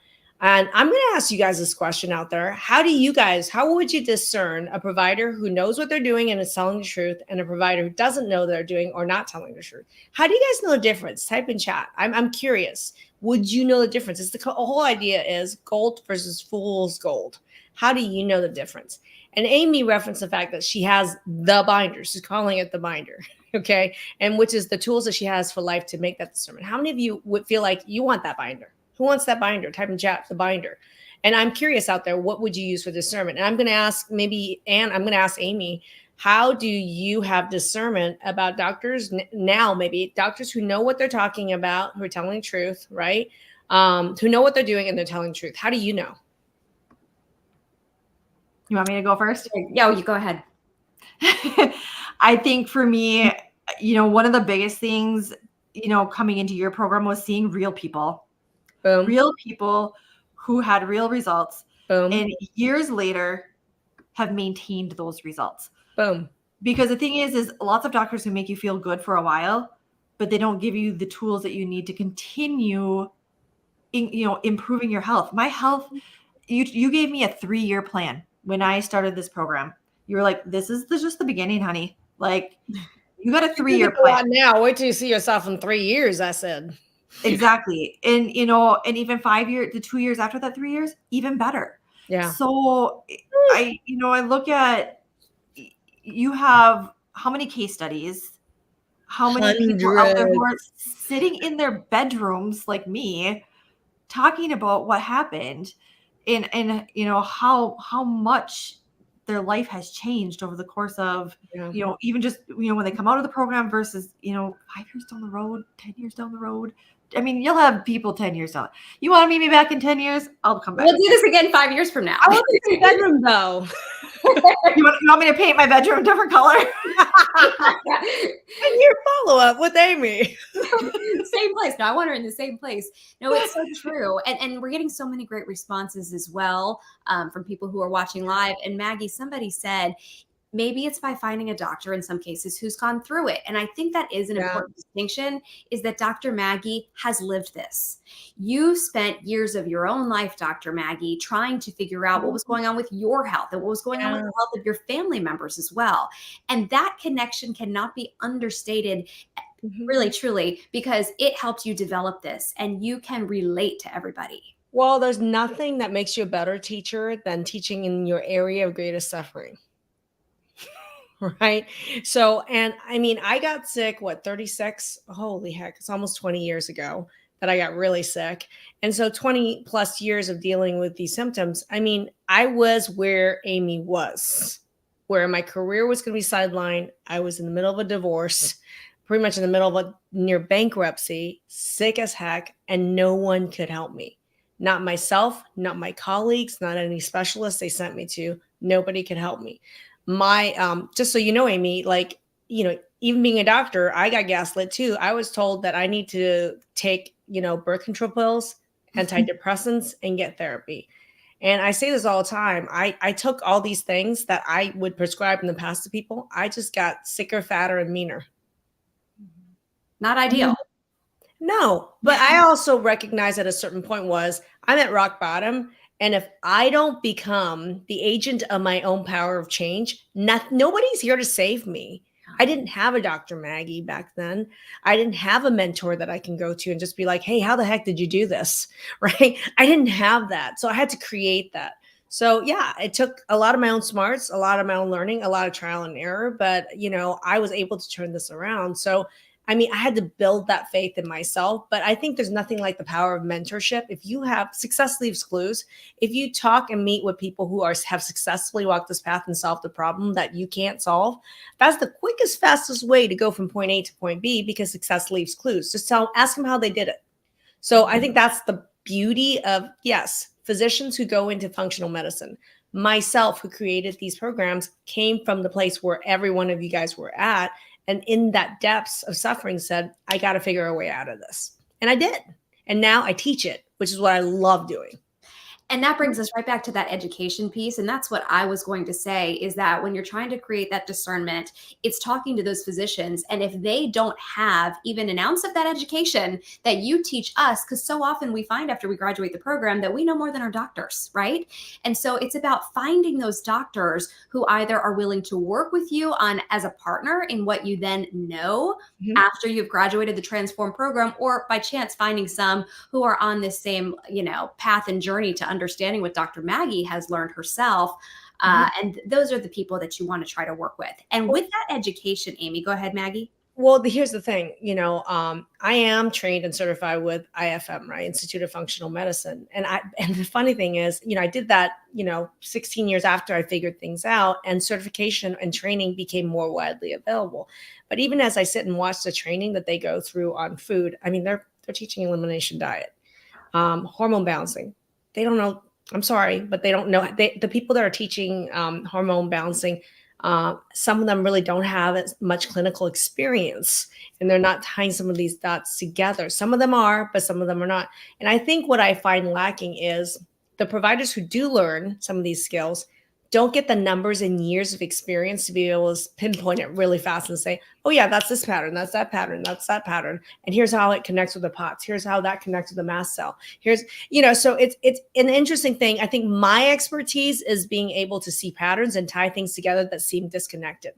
And I'm going to ask you guys this question out there. How would you discern a provider who knows what they're doing and is telling the truth and a provider who doesn't know they're doing or not telling the truth? How do you guys know the difference? Type in chat. I'm curious. Would you know the difference? It's the whole idea is gold versus fool's gold. How do you know the difference? And Amie referenced the fact that she has the binder. She's calling it the binder. Okay. And which is the tools that she has for life to make that discernment. How many of you would feel like you want that binder? Who wants that binder? Type in chat, the binder. And I'm curious out there, what would you use for discernment? And I'm going to ask I'm going to ask Amie, how do you have discernment about doctors now, maybe doctors who know what they're talking about, who are telling the truth, right? Who know what they're doing and they're telling the truth. How do you know? You want me to go first? Yeah, you go ahead. I think for me, one of the biggest things, coming into your program was seeing real people. Boom. Real people who had real results. Boom. And years later have maintained those results. Boom. Because the thing is lots of doctors who make you feel good for a while, but they don't give you the tools that you need to continue improving your health. My health, you gave me a 3-year plan when I started this program. You were like, this is just the beginning, honey. Like, you got a 3-year plan. Now, wait till you see yourself in 3 years, I said. Exactly. And, and even 5 years, the 2 years after that, 3 years, even better. Yeah. So I look at, you have how many case studies, how many people out there who are sitting in their bedrooms like me, talking about what happened and how much their life has changed over the course of, even just, when they come out of the program versus, 5 years down the road, 10 years down the road. I mean, you'll have people 10 years down. You want to meet me back in 10 years? I'll come back. We'll do this again 5 years from now. I want to see your bedroom though. You want me to paint my bedroom a different color? And your follow-up with Amie. Same place. No, I want her in the same place. No, it's so true. And we're getting so many great responses as well from people who are watching live. And Maggie, somebody said, maybe it's by finding a doctor in some cases who's gone through it. And I think that is an important distinction, is that Dr. Maggie has lived this. You spent years of your own life, Dr. Maggie, trying to figure out what was going on with your health and what was going on with the health of your family members as well. And that connection cannot be understated, really, truly, because it helped you develop this and you can relate to everybody. Well, there's nothing that makes you a better teacher than teaching in your area of greatest suffering. Right. So, and I mean, I got sick, 36? Holy heck. It's almost 20 years ago that I got really sick. And so 20 plus years of dealing with these symptoms. I mean, I was where Amie was, where my career was going to be sidelined. I was in the middle of a divorce, pretty much in the middle of a near bankruptcy, sick as heck, and no one could help me. Not myself, not my colleagues, not any specialists they sent me to. Nobody could help me. Just so you know, Amie, even being a doctor, I got gaslit too. I was told that I need to take, birth control pills, antidepressants, and get therapy. And I say this all the time. I took all these things that I would prescribe in the past to people. I just got sicker, fatter, and meaner. Not ideal. No, but I also recognize at a certain point I'm at rock bottom. And if I don't become the agent of my own power of change, nobody's here to save me. I didn't have a Dr. Maggie back then. I didn't have a mentor that I can go to and just be like, hey, how the heck did you do this? Right? I didn't have that. So I had to create that. So yeah, it took a lot of my own smarts, a lot of my own learning, a lot of trial and error, but I was able to turn this around. So I mean, I had to build that faith in myself, but I think there's nothing like the power of mentorship. If you have success leaves clues, if you talk and meet with people who have successfully walked this path and solved the problem that you can't solve, that's the quickest, fastest way to go from point A to point B, because success leaves clues. Just ask them how they did it. So I think that's the beauty of, yes, physicians who go into functional medicine. Myself, who created these programs, came from the place where every one of you guys were at. And in that depths of suffering said, I got to figure a way out of this. And I did. And now I teach it, which is what I love doing. And that brings us right back to that education piece. And that's what I was going to say, is that when you're trying to create that discernment, it's talking to those physicians. And if they don't have even an ounce of that education that you teach us, because so often we find after we graduate the program that we know more than our doctors, right? And so it's about finding those doctors who either are willing to work with you on as a partner in what you then know after you've graduated the Transform program, or by chance finding some who are on this same, path and journey to understanding what Dr. Maggie has learned herself. And those are the people that you want to try to work with. And with that education, Amie, go ahead, Maggie. Well, here's the thing, I am trained and certified with IFM, right? Institute of Functional Medicine. And the funny thing is, I did that, 16 years after I figured things out, and certification and training became more widely available. But even as I sit and watch the training that they go through on food, I mean, they're teaching elimination diet, hormone balancing. They don't know. I'm sorry, but they don't know. The people that are teaching hormone balancing, some of them really don't have as much clinical experience, and they're not tying some of these dots together. Some of them are, but some of them are not. And I think what I find lacking is the providers who do learn some of these skills don't get the numbers and years of experience to be able to pinpoint it really fast and say, oh yeah, that's this pattern, that's that pattern, that's that pattern. And here's how it connects with the POTS. Here's how that connects with the mast cell. Here's, so it's an interesting thing. I think my expertise is being able to see patterns and tie things together that seem disconnected,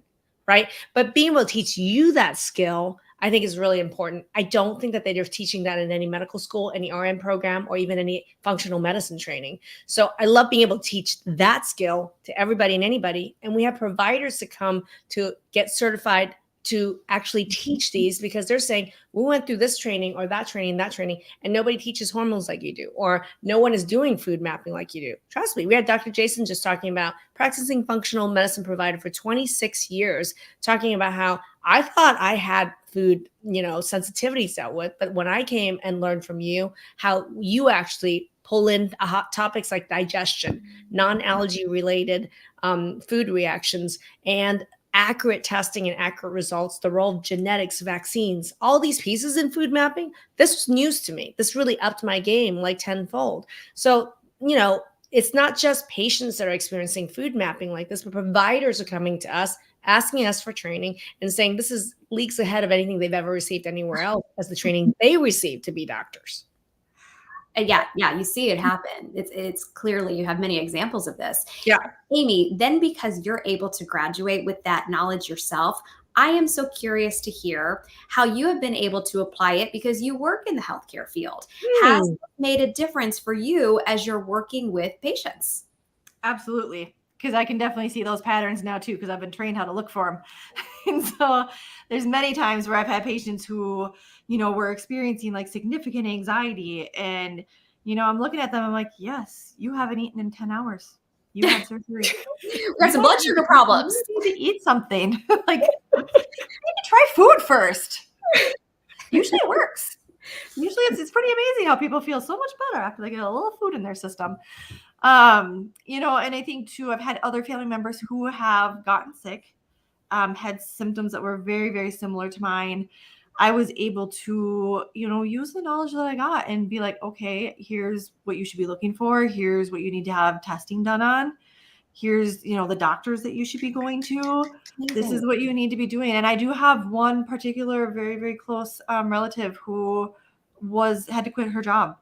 right? But being able to teach you that skill, I think, is really important. I don't think that they're teaching that in any medical school, any RN program, or even any functional medicine training. So I love being able to teach that skill to everybody and anybody. And we have providers to come to get certified to actually teach these, because they're saying, we went through this training or that training, and nobody teaches hormones like you do, or no one is doing food mapping like you do. Trust me, we had Dr. Jason just talking about practicing functional medicine provider for 26 years, talking about how I thought I had food, sensitivities dealt with, but when I came and learned from you how you actually pull in hot topics like digestion, non-allergy related food reactions, and accurate testing and accurate results, the role of genetics, vaccines, all these pieces in food mapping, this was news to me. This really upped my game like tenfold. So, it's not just patients that are experiencing food mapping like this, but providers are coming to us, asking us for training and saying this is leagues ahead of anything they've ever received anywhere else as the training they received to be doctors. And yeah, you see it happen. It's clearly, you have many examples of this. Yeah. Amie, then because you're able to graduate with that knowledge yourself, I am so curious to hear how you have been able to apply it, because you work in the healthcare field. Has it made a difference for you as you're working with patients? Absolutely. Because I can definitely see those patterns now too, because I've been trained how to look for them. And so there's many times where I've had patients who, were experiencing like significant anxiety, and, I'm looking at them, I'm like, yes, you haven't eaten in 10 hours. You had surgery. We got some blood sugar problems. You need to eat something. Like, maybe try food first. Usually it works. Usually it's pretty amazing how people feel so much better after they get a little food in their system. And I think too, I've had other family members who have gotten sick, had symptoms that were very, very similar to mine. I was able to, use the knowledge that I got and be like, okay, here's what you should be looking for. Here's what you need to have testing done on. Here's, the doctors that you should be going to. This is what you need to be doing. And I do have one particular very, very close relative who had to quit her job,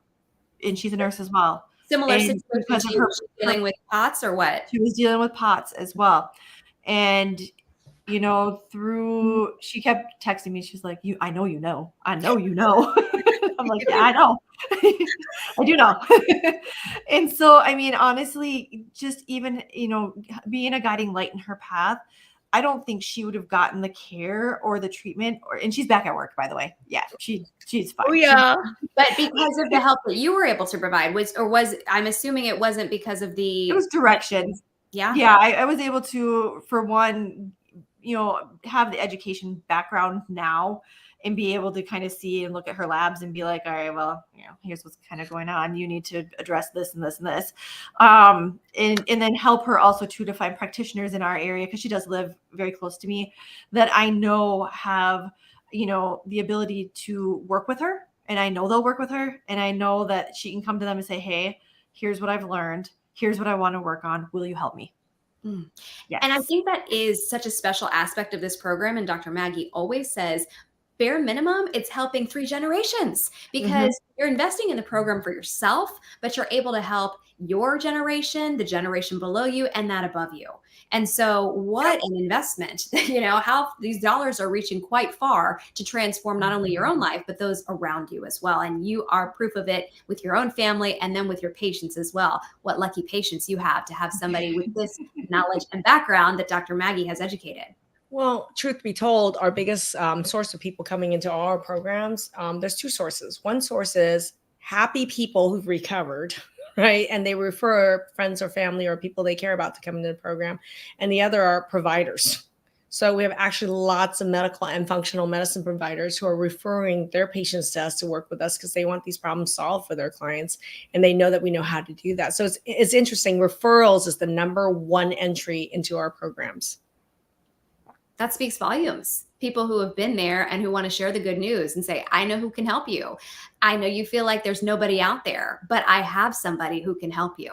and she's a nurse as well. Similar situation. She was dealing with POTS or what? She was dealing with POTS as well. And, she kept texting me. She's like, I know you know. I'm like, yeah, I know. I do know. And so, I mean, honestly, just even, being a guiding light in her path, I don't think she would have gotten the care or the treatment. And she's back at work, by the way. Yeah, she's fine. Oh yeah. But because of the help that you were able to provide, I'm assuming it wasn't because of It was directions. Yeah. Yeah, I was able to, for one, have the education background now and be able to kind of see and look at her labs and be like, all right, well, here's what's kind of going on. You need to address this and this and this. And then help her also to find practitioners in our area, because she does live very close to me, that I know have, the ability to work with her. And I know they'll work with her. And I know that she can come to them and say, hey, here's what I've learned. Here's what I want to work on. Will you help me? Yes. And I think that is such a special aspect of this program. And Dr. Maggie always says, bare minimum, it's helping 3 generations, because you're investing in the program for yourself, but you're able to help your generation, the generation below you, and that above you. And so what an investment, how these dollars are reaching quite far to transform not only your own life, but those around you as well. And you are proof of it with your own family and then with your patients as well. What lucky patients you have to have somebody with this knowledge and background that Dr. Maggie has educated. Well, truth be told, our biggest source of people coming into our programs, there's 2 sources. One source is happy people who've recovered, right? And they refer friends or family or people they care about to come into the program. And the other are providers. So we have actually lots of medical and functional medicine providers who are referring their patients to us to work with us because they want these problems solved for their clients. And they know that we know how to do that. So it's interesting. Referrals is the #1 entry into our programs. That speaks volumes. People who have been there and who want to share the good news and say, I know who can help you. I know you feel like there's nobody out there, but I have somebody who can help you.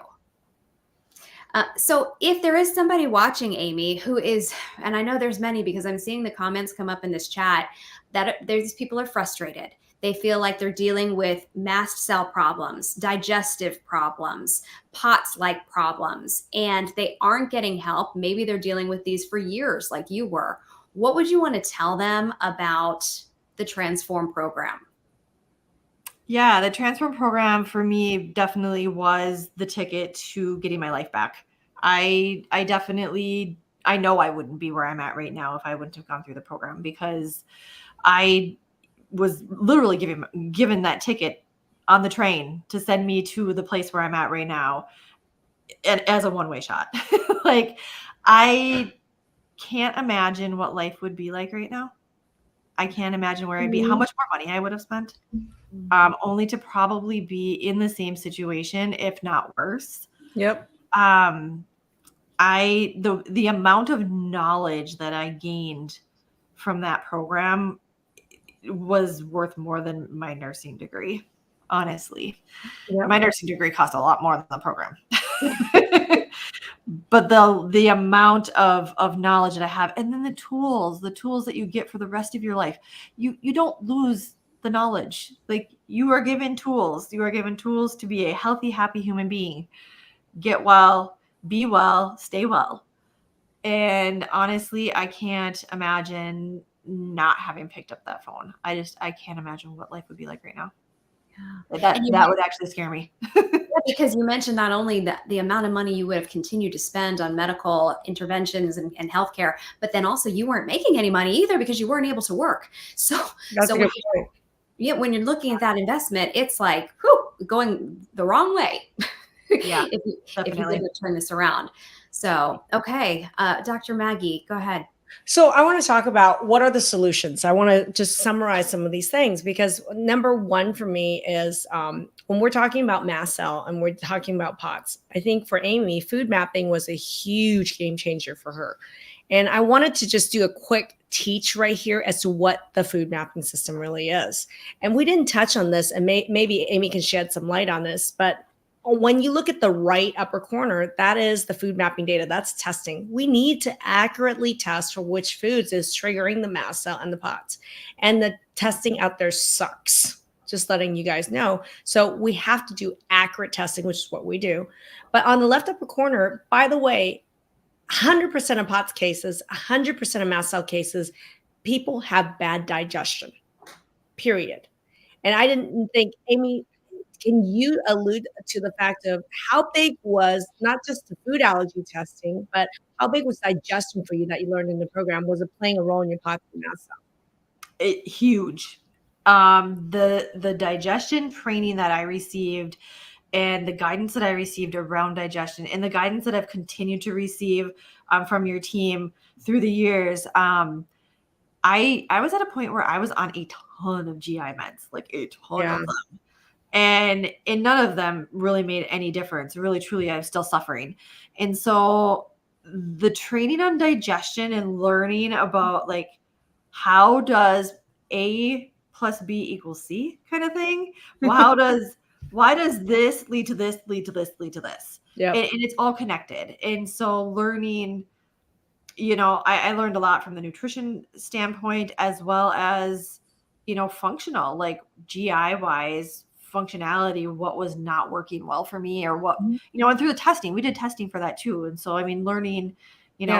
So if there is somebody watching, Amie, who is, and I know there's many because I'm seeing the comments come up in this chat, that these people are frustrated. They feel like they're dealing with mast cell problems, digestive problems, POTS-like problems, and they aren't getting help. Maybe they're dealing with these for years like you were. What would you want to tell them about the Transform program? Yeah, the Transform program for me definitely was the ticket to getting my life back. I know I wouldn't be where I'm at right now if I wouldn't have gone through the program, because I was literally given that ticket on the train to send me to the place where I'm at right now, and as a one-way shot. Like, I can't imagine what life would be like right now. I can't imagine where I'd be, how much more money I would have spent, only to probably be in the same situation, if not worse. Yep. The amount of knowledge that I gained from that program was worth more than my nursing degree, honestly. Yep. My nursing degree cost a lot more than the program. But the amount of knowledge that I have, and then the tools that you get for the rest of your life, you don't lose the knowledge. Like, you are given tools. You are given tools to be a healthy, happy human being. Get well, be well, stay well. And honestly, I can't imagine not having picked up that phone. I can't imagine what life would be like right now. Yeah. That would actually scare me. Because you mentioned not only the amount of money you would have continued to spend on medical interventions and healthcare, but then also you weren't making any money either because you weren't able to work. So when you're looking at that investment, it's like, going the wrong way. Yeah, if you didn't turn this around. So, okay. Dr. Maggie, go ahead. So I want to talk about what are the solutions. I want to just summarize some of these things, because #1 for me is when we're talking about mast cell and we're talking about POTS, I think for Amie, food mapping was a huge game changer for her. And I wanted to just do a quick teach right here as to what the food mapping system really is. And we didn't touch on this, and maybe Amie can shed some light on this, but when you look at the right upper corner, that is the food mapping data. That's testing. We need to accurately test for which foods is triggering the mast cell and the POTS. And the testing out there sucks, just letting you guys know. So we have to do accurate testing, which is what we do. But on the left upper corner, by the way, 100% of POTS cases, 100% of mast cell cases, people have bad digestion, period. And I didn't think, Amie, Can you allude to the fact of how big was not just the food allergy testing, but how big was digestion for you that you learned in the program? Was it playing a role in your POTS and mast cell? Huge. The digestion training that I received and the guidance that I received around digestion and the guidance that I've continued to receive from your team through the years, I was at a point where I was on a ton of GI meds, like a ton of them. And none of them really made any difference. Really, truly, I'm still suffering. And so the training on digestion and learning about like how does A plus B equals C kind of thing? Well, why does this lead to this, lead to this, lead to this? Yeah. And it's all connected. And so learning, I learned a lot from the nutrition standpoint as well as, functional, like GI wise functionality, what was not working well for me or what, and through the testing, we did testing for that too. And so, I mean, learning,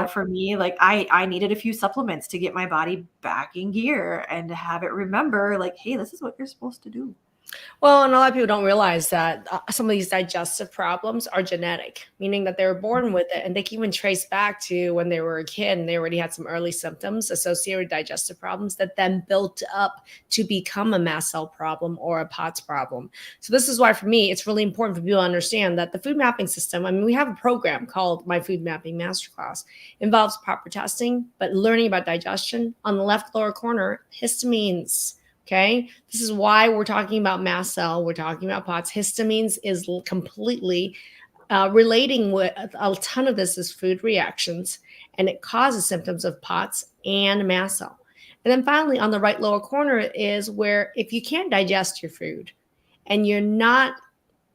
for me, like I needed a few supplements to get my body back in gear and to have it remember like, hey, this is what you're supposed to do. Well, and a lot of people don't realize that some of these digestive problems are genetic, meaning that they were born with it, and they can even trace back to when they were a kid and they already had some early symptoms associated with digestive problems that then built up to become a mast cell problem or a POTS problem. So this is why, for me, it's really important for people to understand that the food mapping system, I mean, we have a program called My Food Mapping Masterclass, involves proper testing, but learning about digestion. On the left lower corner, histamines. Okay, this is why we're talking about mast cell. We're talking about POTS. Histamines is completely relating with a ton of this is food reactions, and it causes symptoms of POTS and mast cell. And then finally, on the right lower corner is where if you can't digest your food and you're not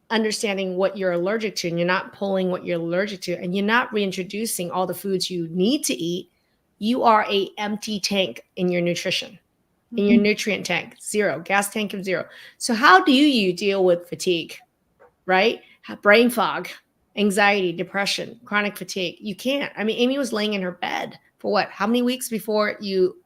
understanding what you're allergic to and you're not pulling what you're allergic to and you're not reintroducing all the foods you need to eat, you are an empty tank in your nutrition. In your nutrient tank, zero, gas tank of zero. So how do you deal with fatigue, right? Brain fog, anxiety, depression, chronic fatigue. You can't. I mean, Amie was laying in her bed for what? How many weeks before you?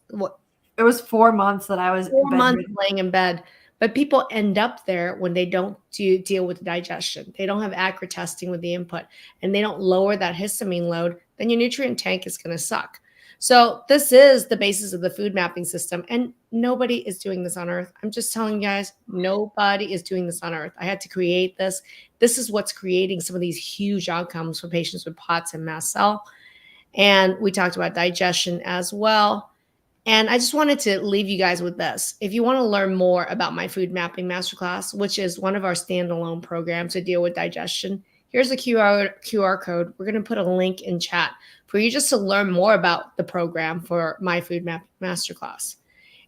What? It was 4 months that I was 4 months laying in bed. But people end up there when they don't deal with digestion. They don't have accurate testing with the input, and they don't lower that histamine load. Then your nutrient tank is going to suck. So this is the basis of the food mapping system, and nobody is doing this on earth. I'm just telling you guys, nobody is doing this on earth. I had to create this. This is what's creating some of these huge outcomes for patients with POTS and mast cell. And we talked about digestion as well. And I just wanted to leave you guys with this. If you want to learn more about my food mapping masterclass, which is one of our standalone programs to deal with digestion, here's a QR code. We're going to put a link in chat for you just to learn more about the program for my food mapping masterclass.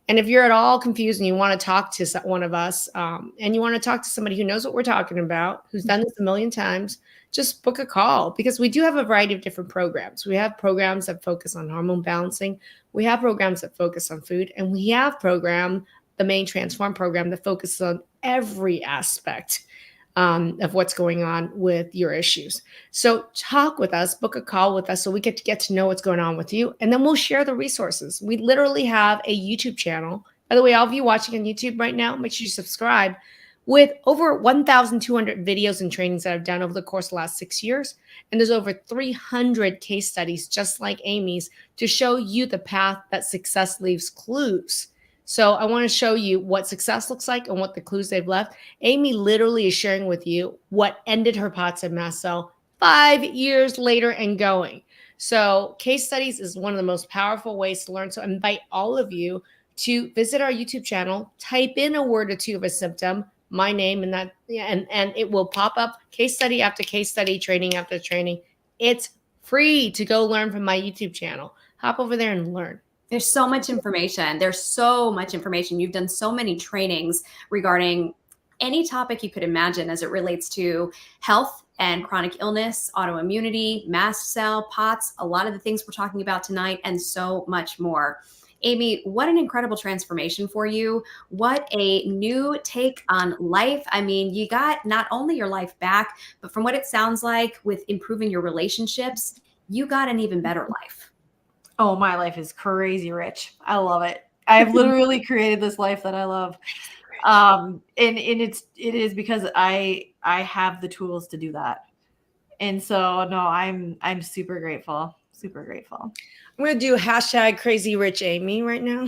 And if you're at all confused and you want to talk to one of us and you want to talk to somebody who knows what we're talking about, who's done this a million times, just book a call, because we do have a variety of different programs. We have programs that focus on hormone balancing. We have programs that focus on food. And we have the main Transform program that focuses on every aspect of what's going on with your issues. So talk with us, book a call with us so we get to know what's going on with you. And then we'll share the resources. We literally have a YouTube channel. By the way, all of you watching on YouTube right now, make sure you subscribe, with over 1,200 videos and trainings that I've done over the course of the last 6 years. And there's over 300 case studies just like Amie's to show you the path that success leaves clues. So I want to show you what success looks like and what the clues they've left. Amie literally is sharing with you what ended her POTS and mast cell 5 years later and going. So case studies is one of the most powerful ways to learn. So I invite all of you to visit our YouTube channel, type in a word or two of a symptom, my name, and it will pop up case study after case study, training after training. It's free to go learn from my YouTube channel. Hop over there and learn. There's so much information. There's so much information. You've done so many trainings regarding any topic you could imagine as it relates to health and chronic illness, autoimmunity, mast cell, POTS, a lot of the things we're talking about tonight, and so much more. Amie, what an incredible transformation for you. What a new take on life. I mean, you got not only your life back, but from what it sounds like with improving your relationships, you got an even better life. Oh, my life is crazy rich. I love it. I've literally created this life that I love. And it is because I have the tools to do that. And so no, I'm super grateful. Super grateful. I'm gonna do hashtag crazy rich Amie right now.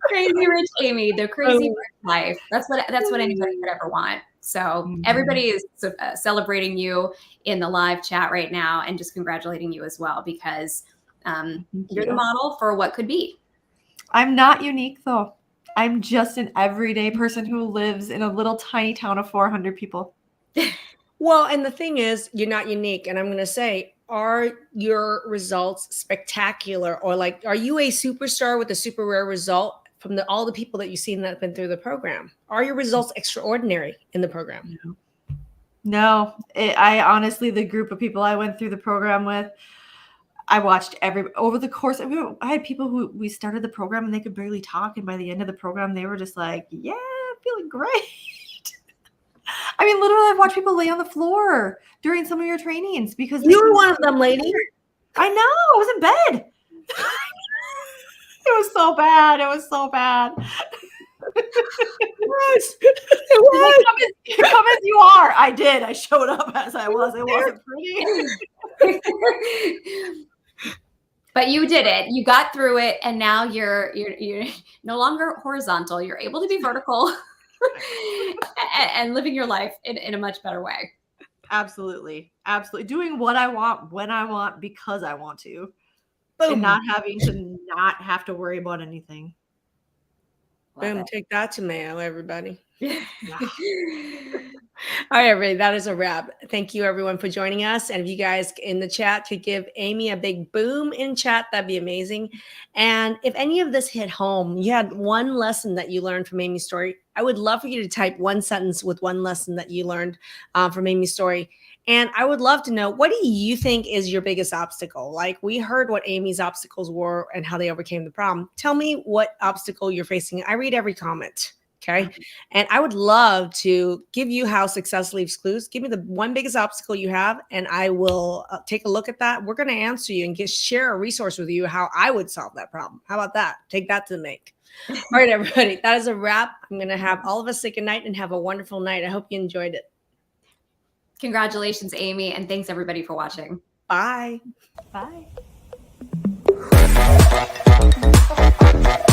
Crazy rich Amie, the crazy rich life. That's what anybody could ever want. So everybody is celebrating you in the live chat right now and just congratulating you as well, because you're the model for what could be. I'm not unique though. I'm just an everyday person who lives in a little tiny town of 400 people. Well, and the thing is, you're not unique. And I'm going to say, are your results spectacular? Or like, are you a superstar with a super rare result from all the people that you've seen that have been through the program? Are your results extraordinary in the program? No, I honestly, the group of people I went through the program with, I watched over the course. I had people who we started the program and they could barely talk. And by the end of the program, they were just like, yeah, feeling great. I mean, literally, I've watched people lay on the floor during some of your trainings because you were one of them, lady. I know. I was in bed. It was so bad. It was so bad. It was. Come as you are. I did. I showed up as I was. It wasn't pretty. But you did it. You got through it, and now you're no longer horizontal. You're able to be vertical and living your life in a much better way. Absolutely. Absolutely. Doing what I want, when I want, because I want to. Boom. And not having to not have to worry about anything. Boom. Take that to Mayo, everybody. Yeah. All right, everybody, that is a wrap. Thank you, everyone, for joining us. And if you guys in the chat could give Amie a big boom in chat, that'd be amazing. And if any of this hit home, you had one lesson that you learned from Amie's story, I would love for you to type one sentence with one lesson that you learned from Amie's story. And I would love to know, what do you think is your biggest obstacle? Like, we heard what Amie's obstacles were and how they overcame the problem. Tell me what obstacle you're facing. I read every comment. Okay. And I would love to give you how success leaves clues. Give me the one biggest obstacle you have, and I will take a look at that. We're going to answer you and share a resource with you how I would solve that problem. How about that? Take that to the make. All right, everybody. That is a wrap. I'm going to have all of us say good night and have a wonderful night. I hope you enjoyed it. Congratulations, Amie. And thanks, everybody, for watching. Bye. Bye.